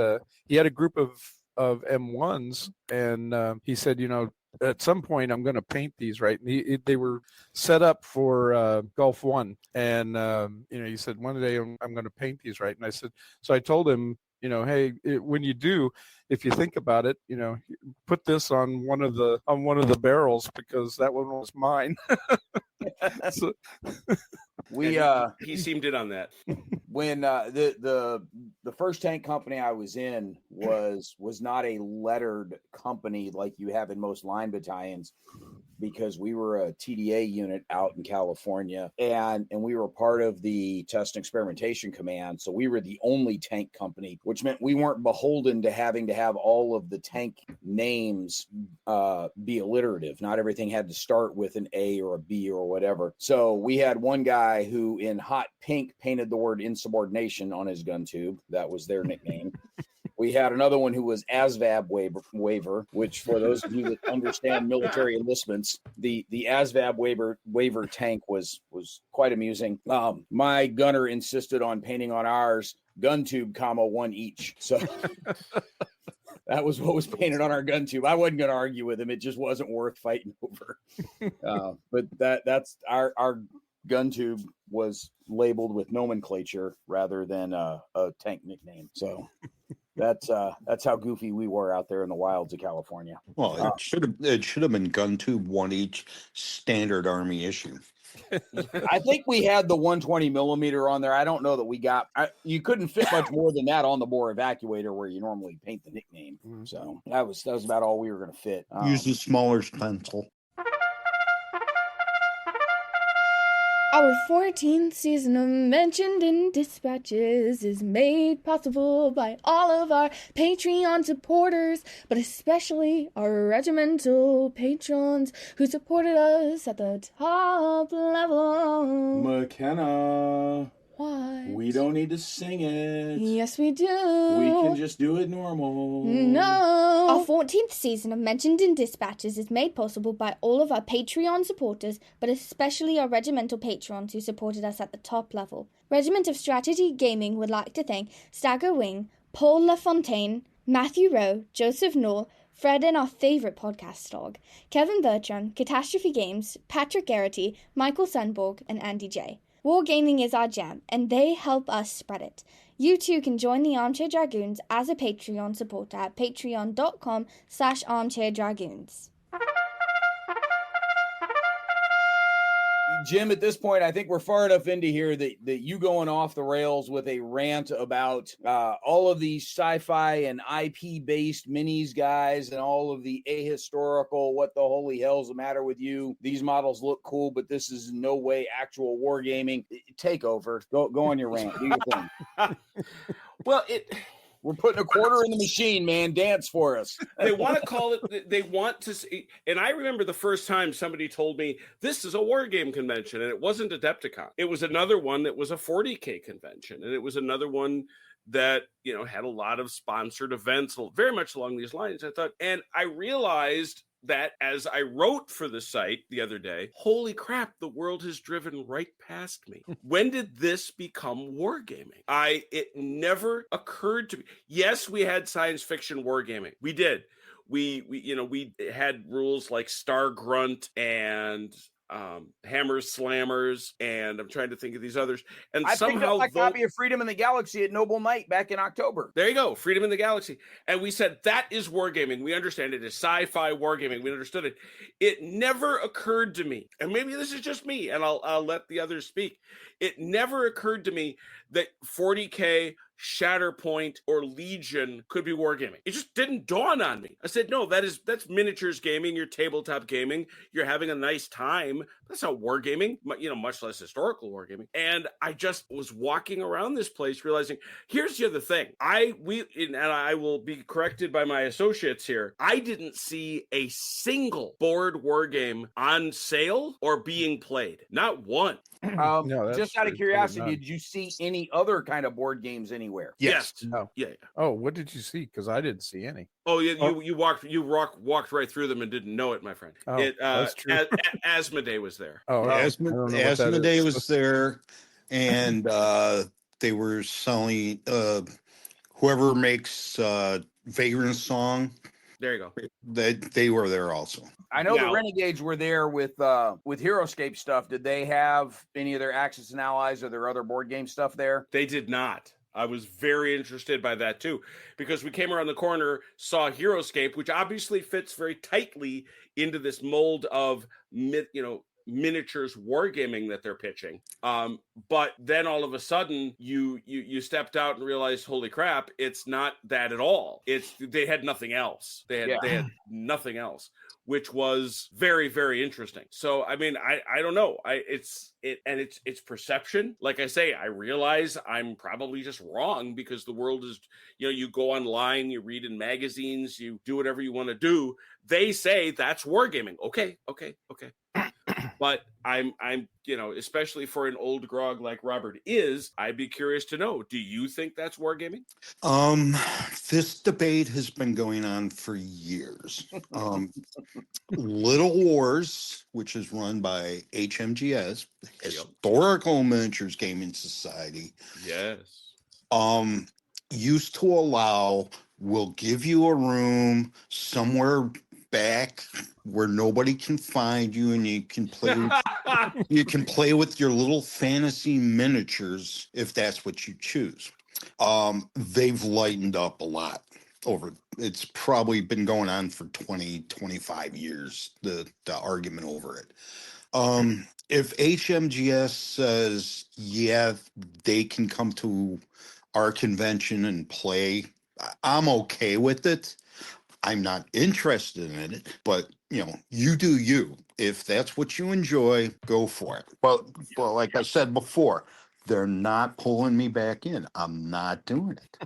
he had a group of M1s, and he said, at some point I'm going to paint these, right? And they were set up for Gulf 1, and he said one day I'm going to paint these, right? And I said, so I told him, hey, when you do, if you think about it, put this on one of the barrels, because that one was mine. So, he seemed in on that. When the first tank company I was in was not a lettered company like you have in most line battalions, because we were a TDA unit out in California, and we were part of the Test and Experimentation Command. So we were the only tank company, which meant we weren't beholden to having to have all of the tank names be alliterative. Not everything had to start with an A or a B or whatever. So we had one guy who in hot pink painted the word insubordination on his gun tube. That was their nickname. We had another one who was ASVAB waiver, which for those of you that understand military enlistments, the ASVAB waiver tank was quite amusing. My gunner insisted on painting on ours gun tube, one each. So that was what was painted on our gun tube. I wasn't going to argue with him. It just wasn't worth fighting over. But that's our gun tube was labeled with nomenclature rather than a tank nickname. So that's how goofy we were out there in the wilds of California. Well, it should have been gun tube one each, standard Army issue. I think we had the 120 millimeter on there. I don't know that we got. You couldn't fit much more than that on the bore evacuator where you normally paint the nickname. So that was about all we were going to fit. Use the smaller pencil. Our 14th season of Mentioned in Dispatches is made possible by all of our Patreon supporters, but especially our regimental patrons who supported us at the top level. McKenna. Why? We don't need to sing it. Yes, we do. We can just do it normal. No. Our 14th season of Mentioned in Dispatches is made possible by all of our Patreon supporters, but especially our regimental patrons who supported us at the top level. Regiment of Strategy Gaming would like to thank Stagger Wing, Paul LaFontaine, Matthew Rowe, Joseph Knoll, Fred and our favourite podcast dog, Kevin Bertram, Catastrophe Games, Patrick Garrity, Michael Sunborg, and Andy J. Wargaming is our jam, and they help us spread it. You too can join the Armchair Dragoons as a Patreon supporter at patreon.com/armchairdragoons. Jim, at this point, I think we're far enough into here that you going off the rails with a rant about all of these sci-fi and IP-based minis, guys, and all of the ahistorical, what the holy hell's the matter with you? These models look cool, but this is in no way actual wargaming. Take over. Go on your rant. Do your thing. Well, we're putting a quarter in the machine, man. Dance for us. They want to call it, they want to see, and I remember the first time somebody told me this is a war game convention, and it wasn't Adepticon. It was another one that was a 40K convention, and it was another one that, you know, had a lot of sponsored events, very much along these lines. I thought, and I realized that as I wrote for the site the other day, holy crap, the world has driven right past me. When did this become wargaming? It never occurred to me. Yes, we had science fiction wargaming. We did. We had rules like Star Grunt and Hammers Slammers, and I'm trying to think of these others. And I somehow picked up my copy of Freedom in the Galaxy at Noble Knight back in October. There you go, Freedom in the Galaxy. And we said that is wargaming. We understand it is sci-fi wargaming. We understood it. It never occurred to me, and maybe this is just me, and I'll let the others speak. It never occurred to me that 40K, Shatterpoint, or Legion could be wargaming. It just didn't dawn on me. I said, no, that's miniatures gaming, your tabletop gaming. You're having a nice time. That's not wargaming, much less historical wargaming. And I just was walking around this place realizing, here's the other thing. I will be corrected by my associates here. I didn't see a single board wargame on sale or being played. Not one. No, just out of curiosity, did you see any other kind of board games anywhere? Yes. No. Yeah. Oh, what did you see? Because I didn't see any. Oh, yeah. You walked right through them and didn't know it, my friend. Oh, that's true. Asmodee was there. Oh, Asmodee was there, and they were selling whoever makes Vagrant Song. There you go. They were there also. I know the Renegades were there with HeroScape stuff. Did they have any of their Axis and Allies or their other board game stuff there? They did not. I was very interested by that too, because we came around the corner, saw HeroScape, which obviously fits very tightly into this mold of miniatures wargaming that they're pitching. But then all of a sudden you stepped out and realized, holy crap, it's not that at all. They had nothing else. They had nothing else, which was very, very interesting. So I mean, I don't know. It's perception. Like I say, I realize I'm probably just wrong, because the world is, you go online, you read in magazines, you do whatever you want to do. They say that's wargaming. Okay. But I'm especially for an old grog like Robert is, I'd be curious to know, do you think that's wargaming? This debate has been going on for years. Little Wars, which is run by HMGS, Historical Miniatures Gaming Society. Yes. Used to allow, we'll give you a room somewhere back where nobody can find you, and you can play you can play with your little fantasy miniatures if that's what you choose. They've lightened up a lot it's probably been going on for 25 years, the argument over it. If HMGS says they can come to our convention and play, I'm okay with it. I'm not interested in it, but you do you. If that's what you enjoy, go for it. But like I said before, they're not pulling me back in. I'm not doing it.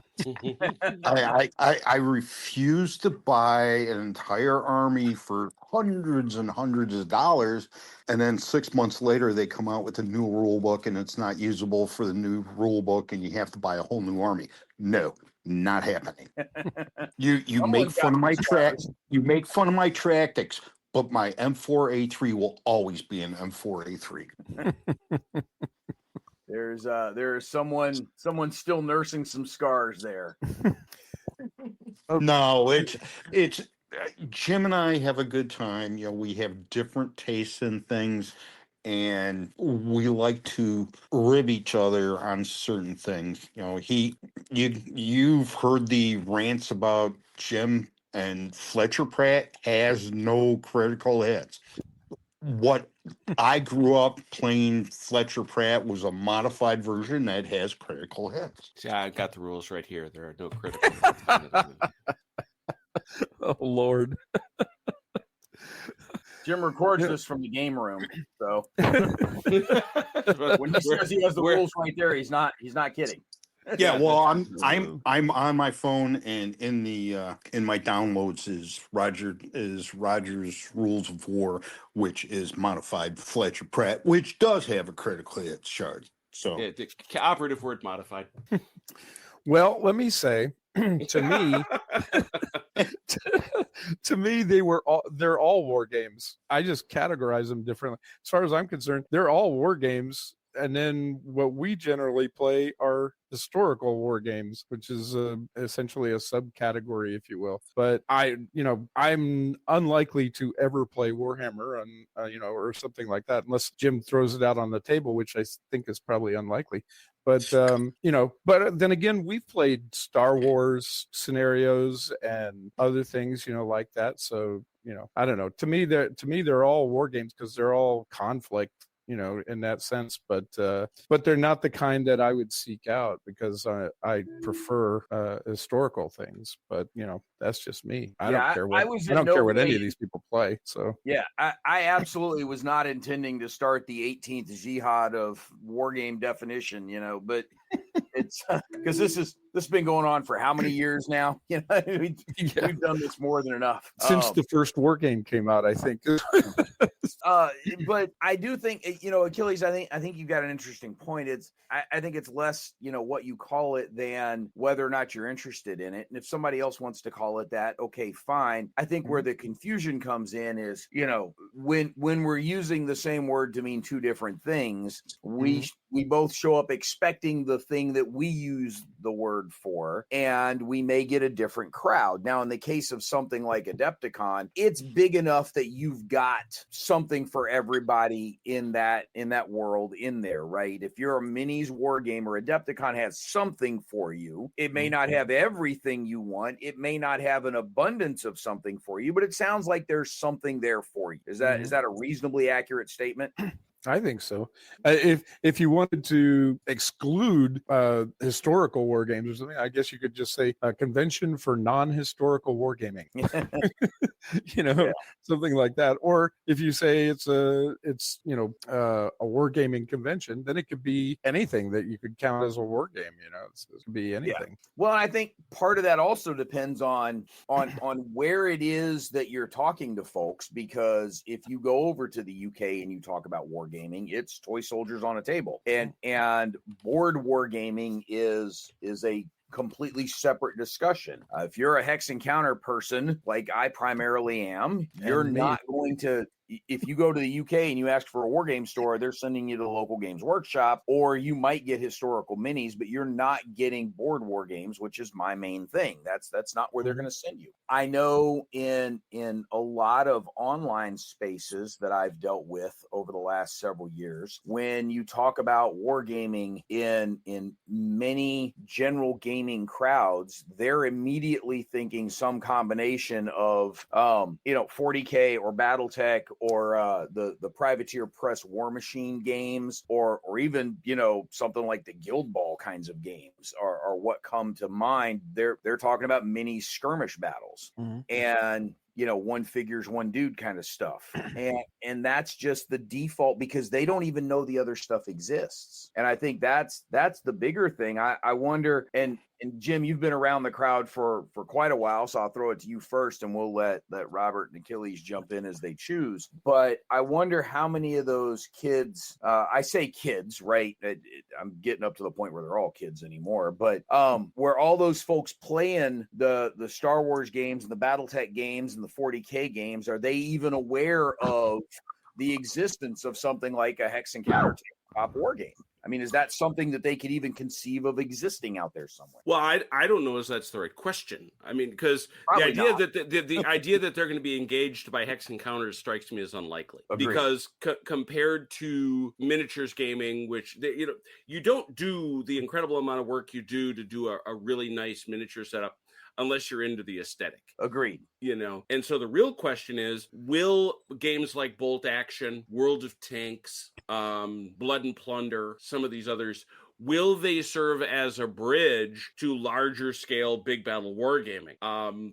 I refuse to buy an entire army for hundreds and hundreds of dollars, and then 6 months later they come out with a new rule book and it's not usable for the new rule book, and you have to buy a whole new army. No. Not happening. You make fun of my tactics, but my M4A3 will always be an M4A3. There's someone still nursing some scars there. No, it's Jim and I have a good time. We have different tastes in things, and we like to rib each other on certain things. You've heard the rants about Jim, and Fletcher Pratt has no critical hits. What I grew up playing Fletcher Pratt was a modified version that has critical hits. Yeah, I got the rules right here. There are no critical hits. Oh, Lord. Jim records this from the game room, so when he says he has the rules right there, he's not kidding. Yeah, well, I'm on my phone, and in the in my downloads is Roger's Rules of War, which is modified Fletcher Pratt, which does have a critical hit shard. So Yeah, the operative word modified. Well, let me say, to me, to me, they're all war games. I just categorize them differently. As far as I'm concerned, they're all war games. And then what we generally play are historical war games, which is essentially a subcategory, if you will. But I'm unlikely to ever play Warhammer on, or something like that, unless Jim throws it out on the table, which I think is probably unlikely. But but then again, we've played Star Wars scenarios and other things, like that. So I don't know. To me, they're all war games because they're all conflict, in that sense, but they're not the kind that I would seek out because I prefer historical things. But that's just me. I don't care what any of these people play. So yeah, I absolutely was not intending to start the 18th jihad of war game definition, but it's because this has been going on for how many years now? We've done this more than enough since the first war game came out, I think. But I do think, Achilles, I think you've got an interesting point. I think it's less, what you call it than whether or not you're interested in it. And if somebody else wants to call it that, okay, fine. I think where the confusion comes in is, when we're using the same word to mean two different things, we both show up expecting the thing that we use the word for, and we may get a different crowd. Now, in the case of something like Adepticon, it's big enough that you've got something for everybody in that world in there, right? If you're a minis war gamer, Adepticon has something for you. It may not have everything you want. It may not have an abundance of something for you, but it sounds like there's something there for you. Is that a reasonably accurate statement? I think so. If you wanted to exclude historical war games or something, I guess you could just say a convention for non-historical wargaming. Something like that. Or if you say it's a wargaming convention, then it could be anything that you could count as a war game. It could be anything. Yeah. Well, I think part of that also depends on where it is that you're talking to folks, because if you go over to the UK and you talk about war gaming, it's toy soldiers on a table, and board wargaming is a completely separate discussion. If you're a Hex Encounter person, like I primarily am, you're not going to. If you go to the UK and you ask for a war game store, they're sending you to the local Games Workshop, or you might get historical minis, but you're not getting board war games, which is my main thing. That's not where they're going to send you. I know in a lot of online spaces that I've dealt with over the last several years, when you talk about wargaming in many general gaming crowds, they're immediately thinking some combination of 40K or Battletech or the Privateer Press War Machine games, or even something like the Guild Ball kinds of games are what come to mind. They're talking about mini skirmish battles and one figures one dude kind of stuff, and that's just the default because they don't even know the other stuff exists. And I think that's the bigger thing. I wonder, and Jim, you've been around the crowd for quite a while, so I'll throw it to you first, and we'll let Robert and Achilles jump in as they choose. But I wonder how many of those kids, I say kids, right? I'm getting up to the point where they're all kids anymore, but where all those folks playing the Star Wars games and the Battletech games and the 40K games, are they even aware of the existence of something like a Hex Encounter tabletop war game? I mean, is that something that they could even conceive of existing out there somewhere? Well, I don't know if that's the right question. I mean, because the idea that the idea that they're going to be engaged by Hex Encounters strikes me as unlikely. Agreed. Because compared to miniatures gaming, which you don't do the incredible amount of work you do to do a really nice miniature setup unless you're into the aesthetic. Agreed. And so the real question is, will games like Bolt Action, World of Tanks, Blood and Plunder, some of these others, will they serve as a bridge to larger scale big battle wargaming?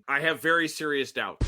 I have very serious doubts.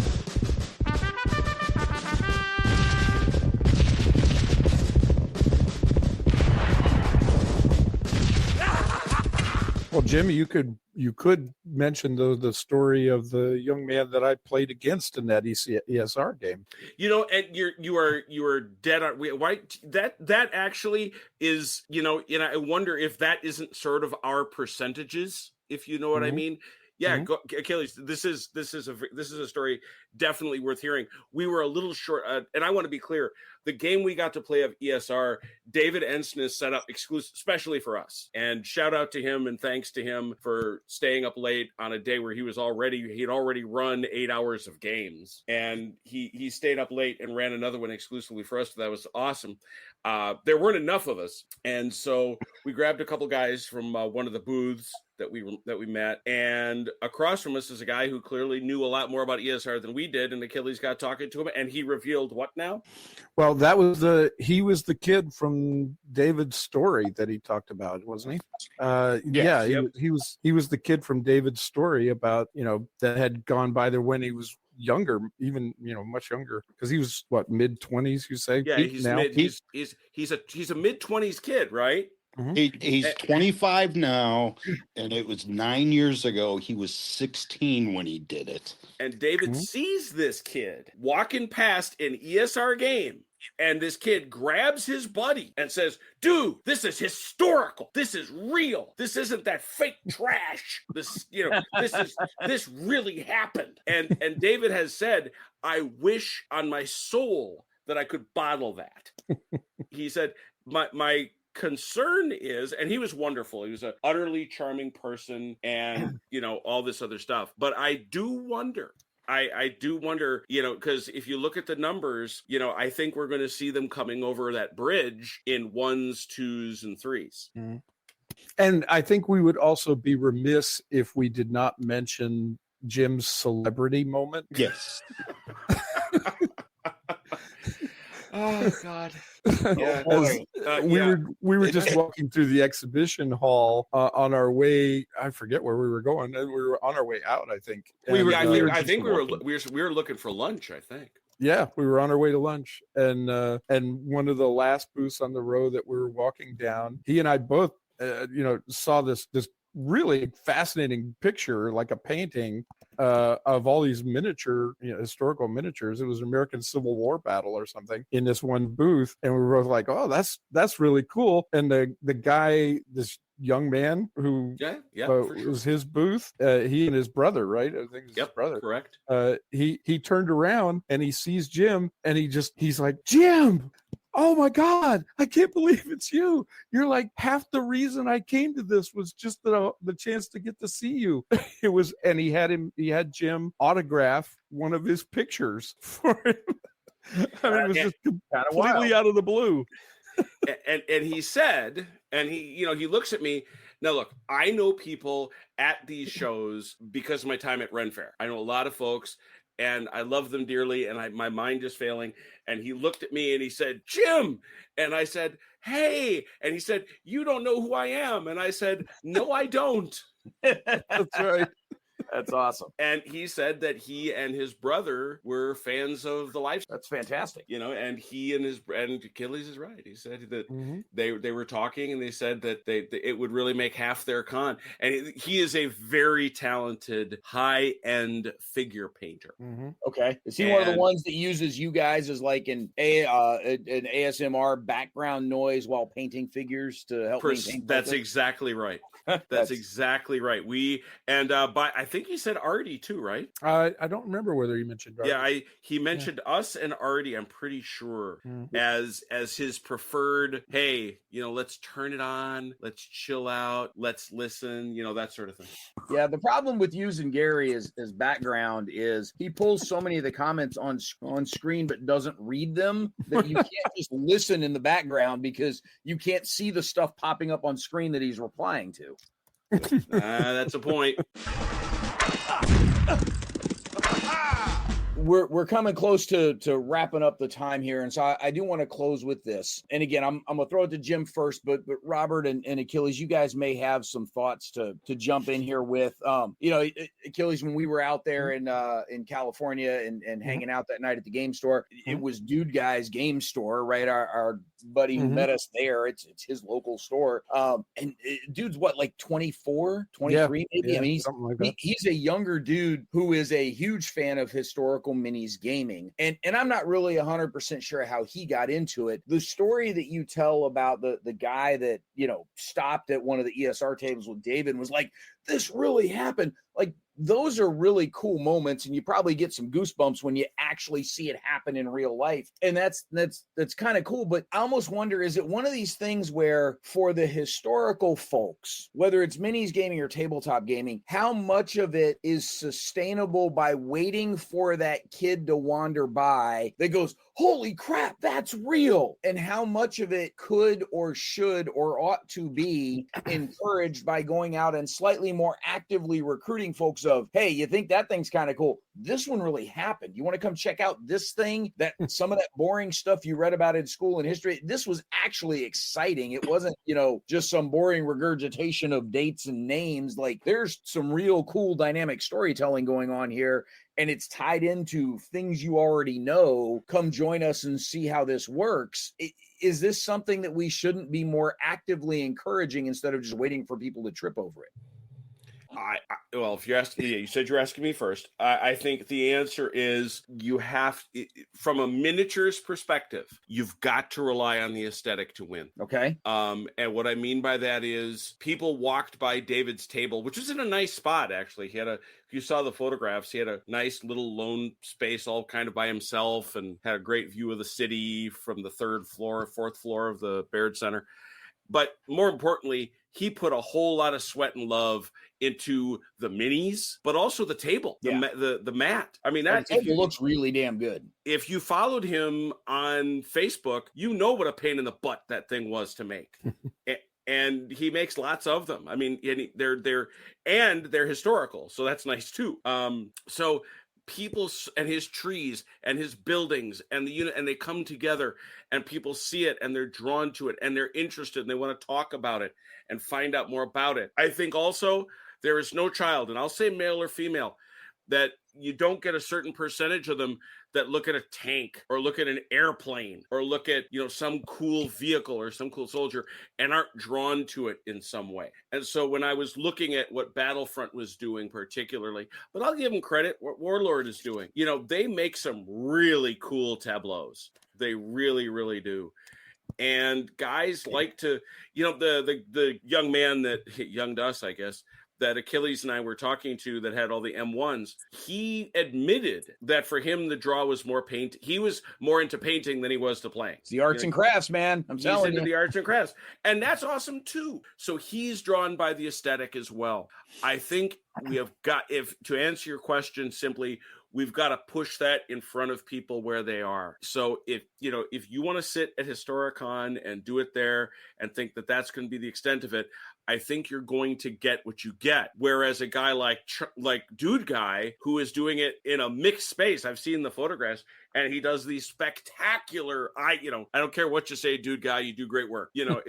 Well, Jimmy, you could mention the story of the young man that I played against in that ESR game. And you are dead on. Why that actually is, and I wonder if that isn't sort of our percentages, if you know what I mean. Yeah, Achilles. This is a story definitely worth hearing. We were a little short, and I want to be clear. The game we got to play of ESR, David Ensness set up exclusive, especially for us. And shout out to him and thanks to him for staying up late on a day where he'd already run 8 hours of games, and he stayed up late and ran another one exclusively for us. So that was awesome. There weren't enough of us, and so we grabbed a couple guys from one of the booths that we met, and across from us is a guy who clearly knew a lot more about ESR than we did, and Achilles got talking to him, and he revealed what now? Well, he was the kid from David's story that he talked about, wasn't he? Yes, he was the kid from David's story about, that had gone by there when he was younger, even much younger, because he was mid-20s, you say? Yeah, he's a mid-20s kid, right? He's 25 now, and it was 9 years ago. He was 16 when he did it. And David sees this kid walking past an ESR game, and this kid grabs his buddy and says, "Dude, this is historical. This is real. This isn't that fake trash. This really happened." And David has said, "I wish on my soul that I could bottle that." He said, my concern is, and he was wonderful. He was an utterly charming person, and all this other stuff. But I do wonder. I do wonder, because if you look at the numbers, I think we're going to see them coming over that bridge in 1s, 2s, and 3s. Mm-hmm. And I think we would also be remiss if we did not mention Jim's celebrity moment. Yes. Oh God! Yeah. We were just walking through the exhibition hall on our way. I forget where we were going. We were on our way out, I think. We were looking for lunch, I think. Yeah, we were on our way to lunch, and one of the last booths on the row that we were walking down, he and I both, saw this really fascinating picture, like a painting of all these miniature, historical miniatures. It was an American Civil War battle or something in this one booth, and we were both like, "Oh, that's really cool." And the guy, this young man who was his booth, he and his brother, right? I think his brother, correct. He turned around and he sees Jim, and he's like, "Jim, oh my God, I can't believe it's you. You're like half the reason I came to this was just the chance to get to see you." It was, and he had Jim autograph one of his pictures for him. I mean, it was just completely out of the blue. and he said, and he looks at me. Now, look, I know people at these shows because of my time at Ren Fair. I know a lot of folks, and I love them dearly, and my mind is failing. And he looked at me and he said, "Jim." And I said, "Hey." And he said, "You don't know who I am." And I said, "No, I don't." That's right. That's awesome. And he said that he and his brother were fans of the life. That's fantastic. And he and Achilles is right. He said that they were talking, and they said that it would really make half their con. And he is a very talented high-end figure painter. Mm-hmm. Okay. Is he one of the ones that uses you guys as like an ASMR background noise while painting figures to help maintain? That's exactly right. That's exactly right. I think he said Artie too, right? I don't remember whether he mentioned Artie. Yeah, he mentioned us and Artie, I'm pretty sure, as his preferred, hey, let's turn it on, let's chill out, let's listen, that sort of thing. Yeah, the problem with using Gary as background is he pulls so many of the comments on screen but doesn't read them that you can't just listen in the background because you can't see the stuff popping up on screen that he's replying to. That's a point. We're coming close to wrapping up the time here, and so I do want to close with this. And again, I'm gonna throw it to Jim first, but Robert and Achilles, you guys may have some thoughts to jump in here with. Achilles, when we were out there in California and hanging out that night at the game store, it was Dude Guy's Game Store, right? Our anybody who met us there. It's his local store. And dude's what, like 24, 23 maybe? I mean, he's a younger dude who is a huge fan of historical minis gaming. And I'm not really 100% sure how he got into it. The story that you tell about the guy that, you know, stopped at one of the ESR tables with David and was like, this really happened. Like, those are really cool moments, and you probably get some goosebumps when you actually see it happen in real life. And that's kind of cool. But I almost wonder, is it one of these things where for the historical folks, whether it's minis gaming or tabletop gaming, how much of it is sustainable by waiting for that kid to wander by that goes, holy crap, that's real? And how much of it could or should or ought to be encouraged by going out and slightly more actively recruiting folks of, hey, you think that thing's kind of cool? This one really happened. You want to come check out this thing, that some of that boring stuff you read about in school and history, this was actually exciting. It wasn't, you know, just some boring regurgitation of dates and names. Like, there's some real cool dynamic storytelling going on here, and it's tied into things you already know. Come join us and see how this works. Is this something that we shouldn't be more actively encouraging instead of just waiting for people to trip over it? Well, if you're asking, you said you're asking me first. I think the answer is you have, from a miniatures perspective, you've got to rely on the aesthetic to win. Okay. And what I mean by that is people walked by David's table, which was in a nice spot, actually. He had if you saw the photographs, he had a nice little lone space all kind of by himself and had a great view of the city from the fourth floor of the Baird Center. But more importantly, he put a whole lot of sweat and love into the minis, but also the table, the mat. I mean, that table looks really damn good. If you followed him on Facebook, you know what a pain in the butt that thing was to make. And he makes lots of them. I mean, they're historical, so that's nice too. So people and his trees and his buildings and the unit, and they come together and people see it and they're drawn to it and they're interested and they want to talk about it and find out more about it. I think also there is no child, and I'll say male or female, that you don't get a certain percentage of them that look at a tank or look at an airplane or look at, you know, some cool vehicle or some cool soldier and aren't drawn to it in some way. And so when I was looking at what Battlefront was doing particularly, but I'll give them credit, what Warlord is doing, you know, they make some really cool tableaus. They really, really do. And guys like to, you know, the young man that, young to us, I guess, that Achilles and I were talking to that had all the M1s, he admitted that for him, the draw was more paint. He was more into painting than he was to playing. It's the arts and crafts, man. I'm telling you. He's into the arts and crafts. And that's awesome too. So he's drawn by the aesthetic as well. I think we have got, to answer your question simply, we've got to push that in front of people where they are. So if you want to sit at Historicon and do it there and think that that's going to be the extent of it, I think you're going to get what you get. Whereas a guy like Dude Guy, who is doing it in a mixed space, I've seen the photographs, and he does these spectacular, I don't care what you say, Dude Guy, you do great work. You know,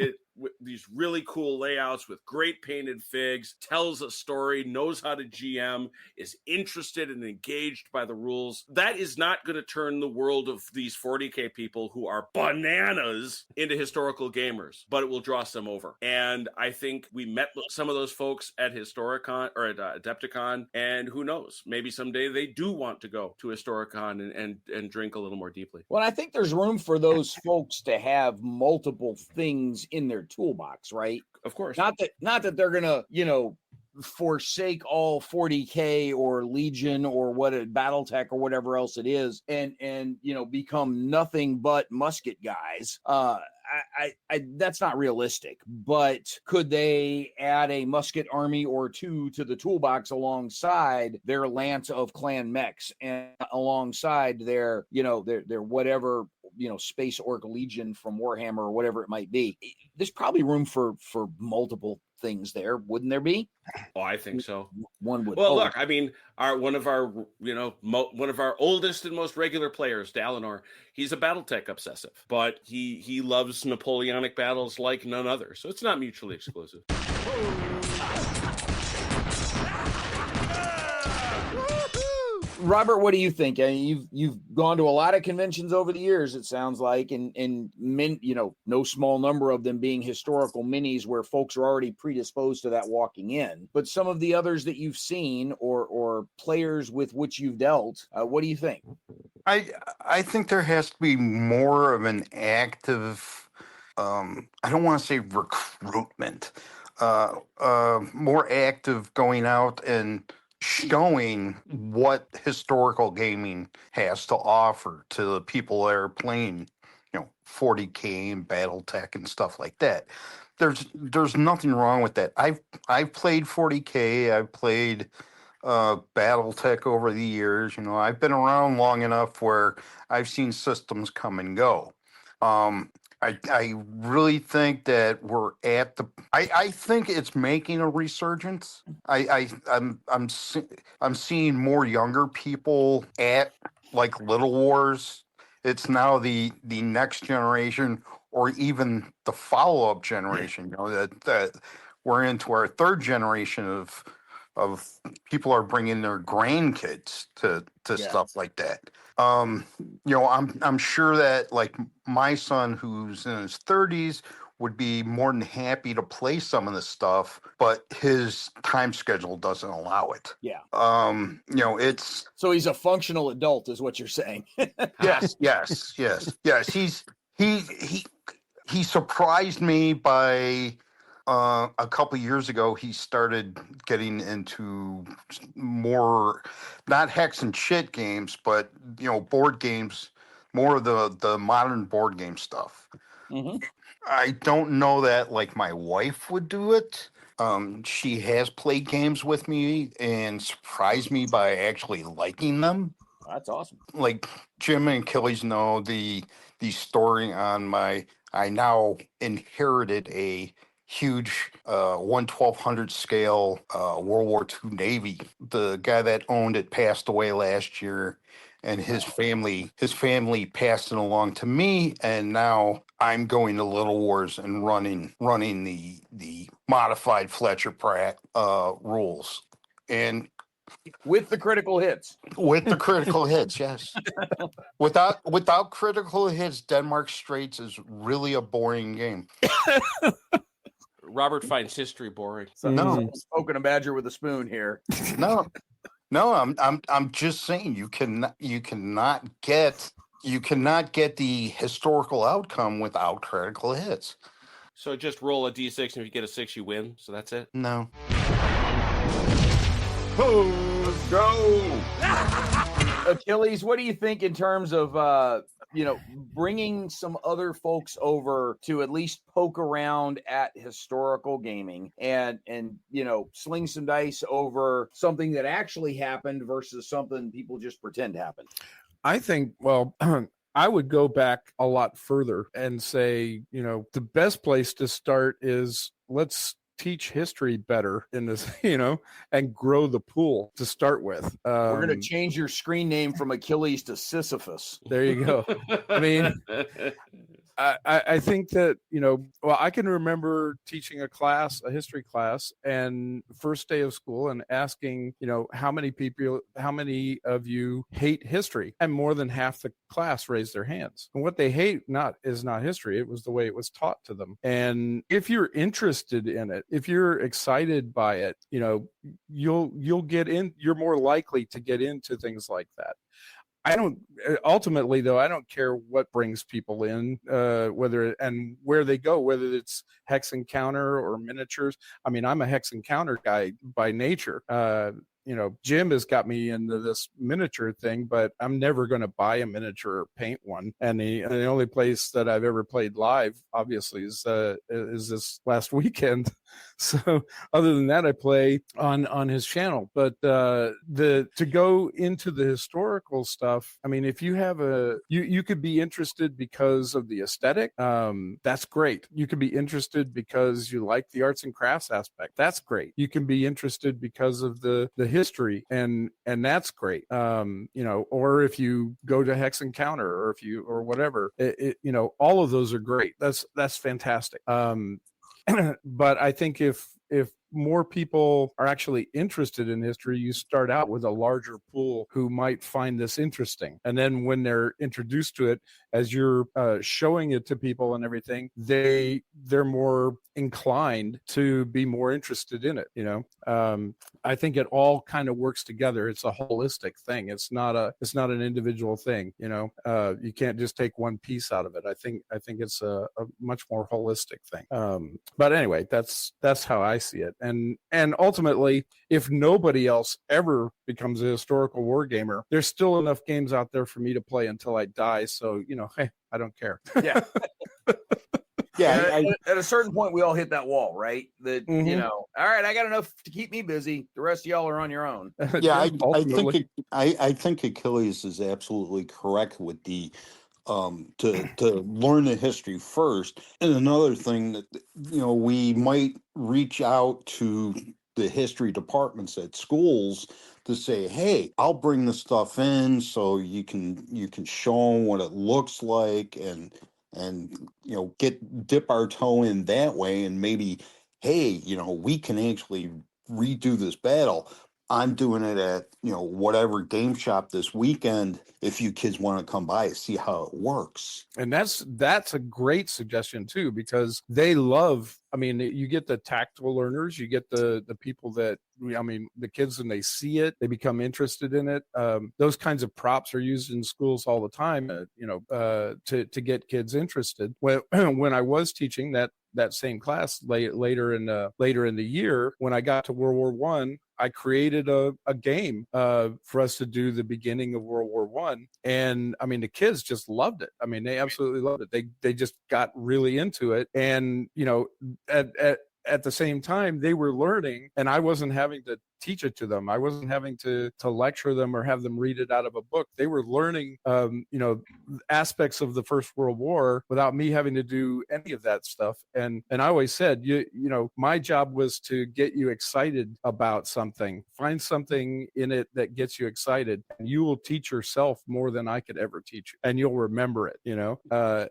these really cool layouts with great painted figs, tells a story, knows how to GM, is interested and engaged by the rules. That is not going to turn the world of these 40K people who are bananas into historical gamers, but it will draw some over. And I think we met some of those folks at Historicon or at Adepticon, and who knows, maybe someday they do want to go to Historicon and drink a little more deeply. Well, I think there's room for those folks to have multiple things in their toolbox, right? Of course. Not that they're gonna, forsake all 40K or Legion or Battletech or whatever else it is and become nothing but musket guys. I that's not realistic, but could they add a musket army or two to the toolbox alongside their lance of clan mechs and alongside their whatever, space orc legion from Warhammer or whatever it might be? There's probably room for multiple things there, wouldn't there be? Oh, I think so. One would. Well, look, I mean, one of our oldest and most regular players, Dalinor, he's a Battletech obsessive, but he loves Napoleonic battles like none other. So it's not mutually exclusive. Robert, what do you think? I mean, you've gone to a lot of conventions over the years, it sounds like, and no small number of them being historical minis where folks are already predisposed to that walking in. But some of the others that you've seen or players with which you've dealt, what do you think? I think there has to be more of an active, I don't want to say recruitment, more active going out and showing what historical gaming has to offer to the people that are playing, 40K and Battletech and stuff like that. There's nothing wrong with that. I've played 40K. I've played Battletech over the years. I've been around long enough where I've seen systems come and go. I really think that we're at the. I think it's making a resurgence. I'm seeing more younger people at like Little Wars. It's now the next generation or even the follow up generation. That we're into our third generation of people are bringing their grandkids to stuff like that. I'm sure that like my son who's in his 30s would be more than happy to play some of this stuff, but his time schedule doesn't allow it. Yeah. It's so he's a functional adult, is what you're saying. Yes. He surprised me by a couple of years ago. He started getting into more, not hex and shit games, but board games, more of the modern board game stuff. Mm-hmm. I don't know that like my wife would do it. She has played games with me and surprised me by actually liking them. That's awesome. Like Jim and Achilles know the story on I now inherited a huge 1/1200 scale World War II Navy. The guy that owned it passed away last year, and his family passed it along to me, and now I'm going to Little Wars and running the modified Fletcher Pratt rules. And with the critical hits. With the critical hits, yes. Without critical hits, Denmark Straits is really a boring game. Robert finds history boring. No, poking a badger with a spoon here. No, I'm just saying you cannot get the historical outcome without critical hits. So just roll a d6, and if you get a 6, you win. So that's it. No. Let's go. Achilles, what do you think in terms of bringing some other folks over to at least poke around at historical gaming and sling some dice over something that actually happened versus something people just pretend happened? I think, I would go back a lot further and say, the best place to start is let's teach history better in this, and grow the pool to start with. We're going to change your screen name from Achilles to Sisyphus. There you go. I mean, I think that, I can remember teaching a history class, and first day of school and asking, how many of you hate history? And more than half the class raised their hands. And what they hate is not history. It was the way it was taught to them. And if you're interested in it, if you're excited by it, you'll get in, you're more likely to get into things like that. Ultimately, though, I don't care what brings people in, whether and where they go, whether it's hex encounter or miniatures. I mean, I'm a hex encounter guy by nature. Jim has got me into this miniature thing, but I'm never going to buy a miniature or paint one. And the only place that I've ever played live, obviously, is this last weekend. So other than that, I play on his channel. But to go into the historical stuff, I mean, if you have you could be interested because of the aesthetic. That's great. You could be interested because you like the arts and crafts aspect. That's great. You can be interested because of the history, and that's great. Or if you go to Hex Encounter, or whatever, all of those are great. That's fantastic. But I think if more people are actually interested in history, you start out with a larger pool who might find this interesting. And then when they're introduced to it, as you're showing it to people and everything, they're more inclined to be more interested in it. I think it all kind of works together. It's a holistic thing. It's not an individual thing. You can't just take one piece out of it. I think it's a much more holistic thing. But anyway, that's how I see it. And ultimately, if nobody else ever becomes a historical war gamer, there's still enough games out there for me to play until I die. So, hey, I don't care. Yeah. Yeah, at a certain point, we all hit that wall, right? That all right, I got enough to keep me busy. The rest of y'all are on your own. yeah. I think Achilles is absolutely correct with the to learn the history first. And another thing that we might reach out to the history departments at schools to say, hey, I'll bring the stuff in so you can show them what it looks like and dip our toe in that way, and maybe, hey, we can actually redo this battle. I'm doing it at whatever game shop this weekend. If you kids want to come by and see how it works, and that's a great suggestion too, because they love. I mean, you get the tactical learners, you get the people that, the kids, when they see it, they become interested in it. Those kinds of props are used in schools all the time, to get kids interested. When I was teaching that same class later in the year, when I got to World War I created a game for us to do the beginning of World War I, and the kids just loved it. They absolutely loved it. They just got really into it, and at the same time they were learning, and I wasn't having to teach it to them. I wasn't having to lecture them or have them read it out of a book. They were learning, aspects of the First World War without me having to do any of that stuff. And I always said, my job was to get you excited about something. Find something in it that gets you excited, and you will teach yourself more than I could ever teach you, and you'll remember it.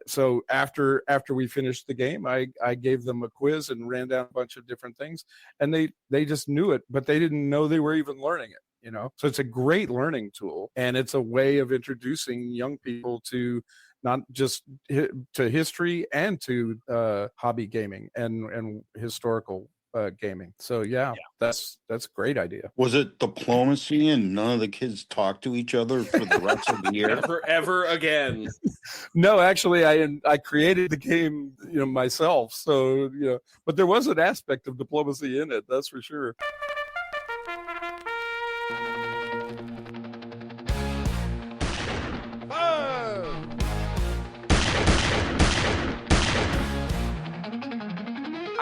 So after we finished the game, I gave them a quiz and ran down a bunch of different things, and they just knew it, but they didn't know they were even learning it. So it's a great learning tool, and it's a way of introducing young people to not just to history and to hobby gaming and historical gaming. So yeah, that's a great idea. Was it diplomacy and none of the kids talk to each other for the rest of the year? Ever again? No, actually, I created the game myself. So but there was an aspect of diplomacy in it, that's for sure.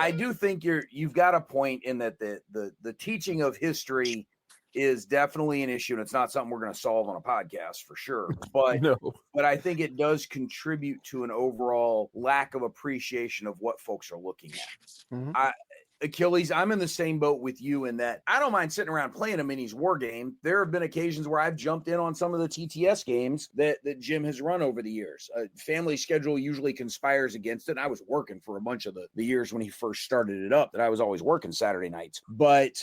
I do think you've got a point in that the teaching of history is definitely an issue, and it's not something we're going to solve on a podcast for sure. But but I think it does contribute to an overall lack of appreciation of what folks are looking at. Mm-hmm. Achilles, I'm in the same boat with you in that I don't mind sitting around playing a minis war game. There have been occasions where I've jumped in on some of the TTS games that Jim has run over the years. Family schedule usually conspires against it. And I was working for a bunch of the years when he first started it up, that I was always working Saturday nights. But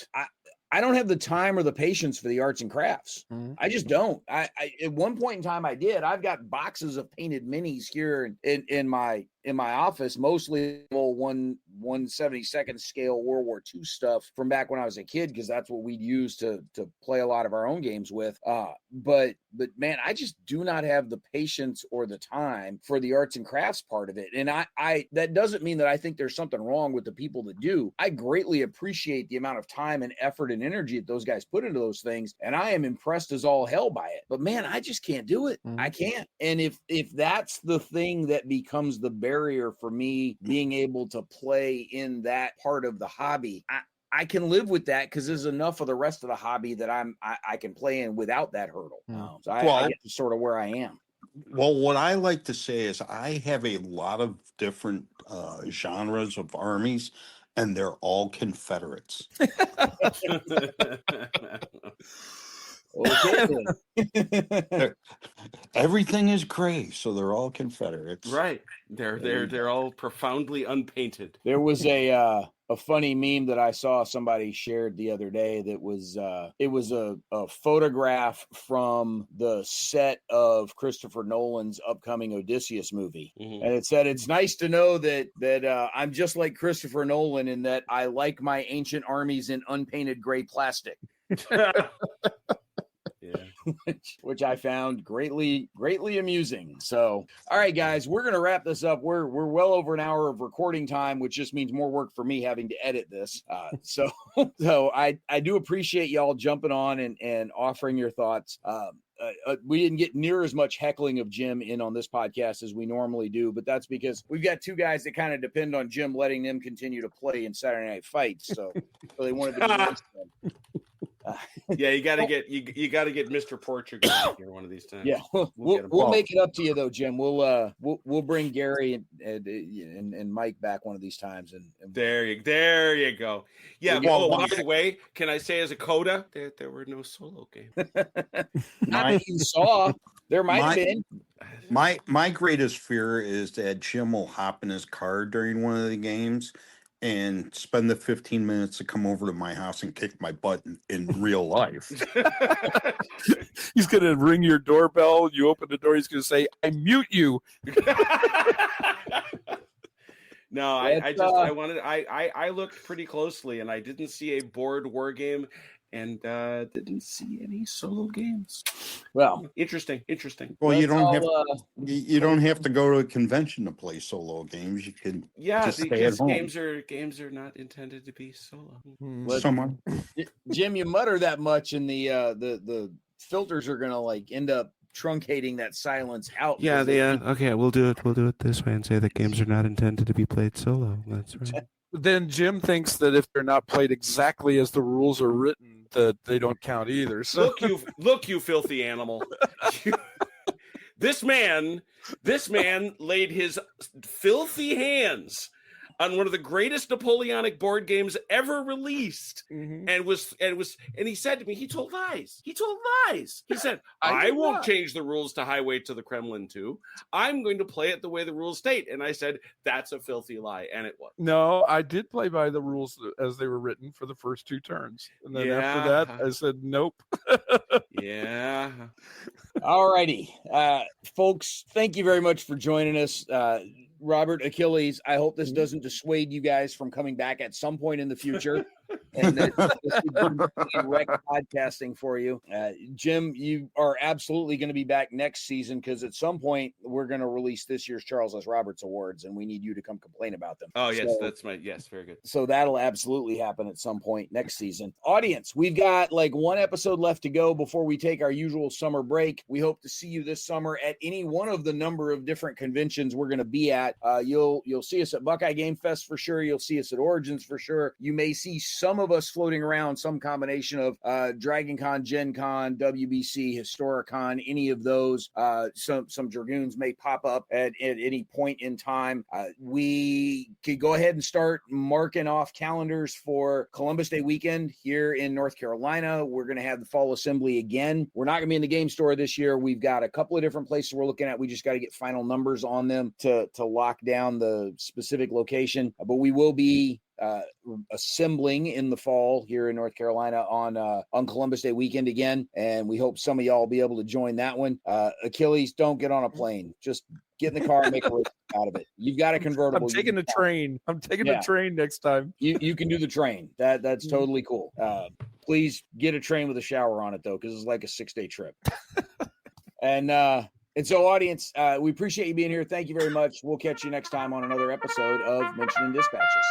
I don't have the time or the patience for the arts and crafts. Mm-hmm. I just don't. I at one point in time I did. I've got boxes of painted minis here in my office, mostly 1/72 scale World War II stuff from back when I was a kid, because that's what we'd use to play a lot of our own games with. But man, I just do not have the patience or the time for the arts and crafts part of it. And I that doesn't mean that I think there's something wrong with the people that do. I greatly appreciate the amount of time and effort and energy that those guys put into those things, and I am impressed as all hell by it. But man, I just can't do it. Mm-hmm. I can't. And if that's the thing that becomes the barrier for me being able to play in that part of the hobby, I can live with that, because there's enough of the rest of the hobby that I can play in without that hurdle. So I get to sort of where I am. Well, what I like to say is I have a lot of different genres of armies, and they're all Confederates. Okay. Everything is gray, so they're all Confederates. Right. They're all profoundly unpainted. There was a funny meme that I saw somebody shared the other day that was it was a photograph from the set of Christopher Nolan's upcoming Odysseus movie. And it said, "It's nice to know that I'm just like Christopher Nolan in that I like my ancient armies in unpainted gray plastic." Which I found greatly amusing. So, all right, guys, we're going to wrap this up. We're well over an hour of recording time, which just means more work for me having to edit this. So I do appreciate y'all jumping on and offering your thoughts. We didn't get near as much heckling of Jim in on this podcast as we normally do, but that's because we've got two guys that kind of depend on Jim letting them continue to play in Saturday Night Fights. So they wanted to be nice to them. Yeah, you got to get Mr. Portugal here one of these times. Yeah, we'll make it up to you though, Jim. We'll bring Gary and Mike back one of these times. And there you go. Yeah. By the way, can I say as a coda that there were no solo games? Not that you saw. There might have been. My greatest fear is that Jim will hop in his car during one of the games and spend the 15 minutes to come over to my house and kick my butt in real life. He's going to ring your doorbell. You open the door. He's going to say, "I mute you." No, I looked pretty closely and I didn't see a board war game and didn't see any solo games. Well, interesting. Well, you don't have to go to a convention to play solo games. You can just stay at home. Games are not intended to be solo. Someone, Jim, you mutter that much, and the filters are gonna end up truncating that silence out. Yeah, okay, we'll do it this way and say that games are not intended to be played solo. That's right. Then Jim thinks that if they're not played exactly as the rules are written, that they don't count either. So look, you filthy animal. This man laid his filthy hands on one of the greatest Napoleonic board games ever released, and he said to me, he told lies. He said, I won't change the rules to Highway to the Kremlin too. I'm going to play it the way the rules state. And I said, that's a filthy lie, and it was. No, I did play by the rules as they were written for the first two turns, and then after that, I said nope. Yeah. All righty, folks. Thank you very much for joining us. Robert, Achilles, I hope this doesn't dissuade you guys from coming back at some point in the future. And that direct podcasting for you. Jim, you are absolutely going to be back next season because at some point we're going to release this year's Charles S. Roberts Awards and we need you to come complain about them. Oh, yes, very good. So that'll absolutely happen at some point next season. Audience, we've got one episode left to go before we take our usual summer break. We hope to see you this summer at any one of the number of different conventions we're going to be at. You'll see us at Buckeye Game Fest for sure. You'll see us at Origins for sure. You may see some of us floating around, some combination of Dragon Con, Gen Con, WBC, Historicon, any of those. Some Dragoons may pop up at any point in time. We could go ahead and start marking off calendars for Columbus Day weekend here in North Carolina. We're going to have the Fall Assembly again. We're not going to be in the game store this year. We've got a couple of different places we're looking at. We just got to get final numbers on them to lock down the specific location. But we will be assembling in the fall here in North Carolina on Columbus Day weekend again, and we hope some of y'all will be able to join that one. Achilles, don't get on a plane. Just get in the car and make a race out of it. You've got a convertible. I'm taking the train. I'm taking the train next time. You can do the train. That's totally cool. Please get a train with a shower on it though, because it's like a 6-day trip. And so, audience, we appreciate you being here. Thank you very much. We'll catch you next time on another episode of Mentioning Dispatches.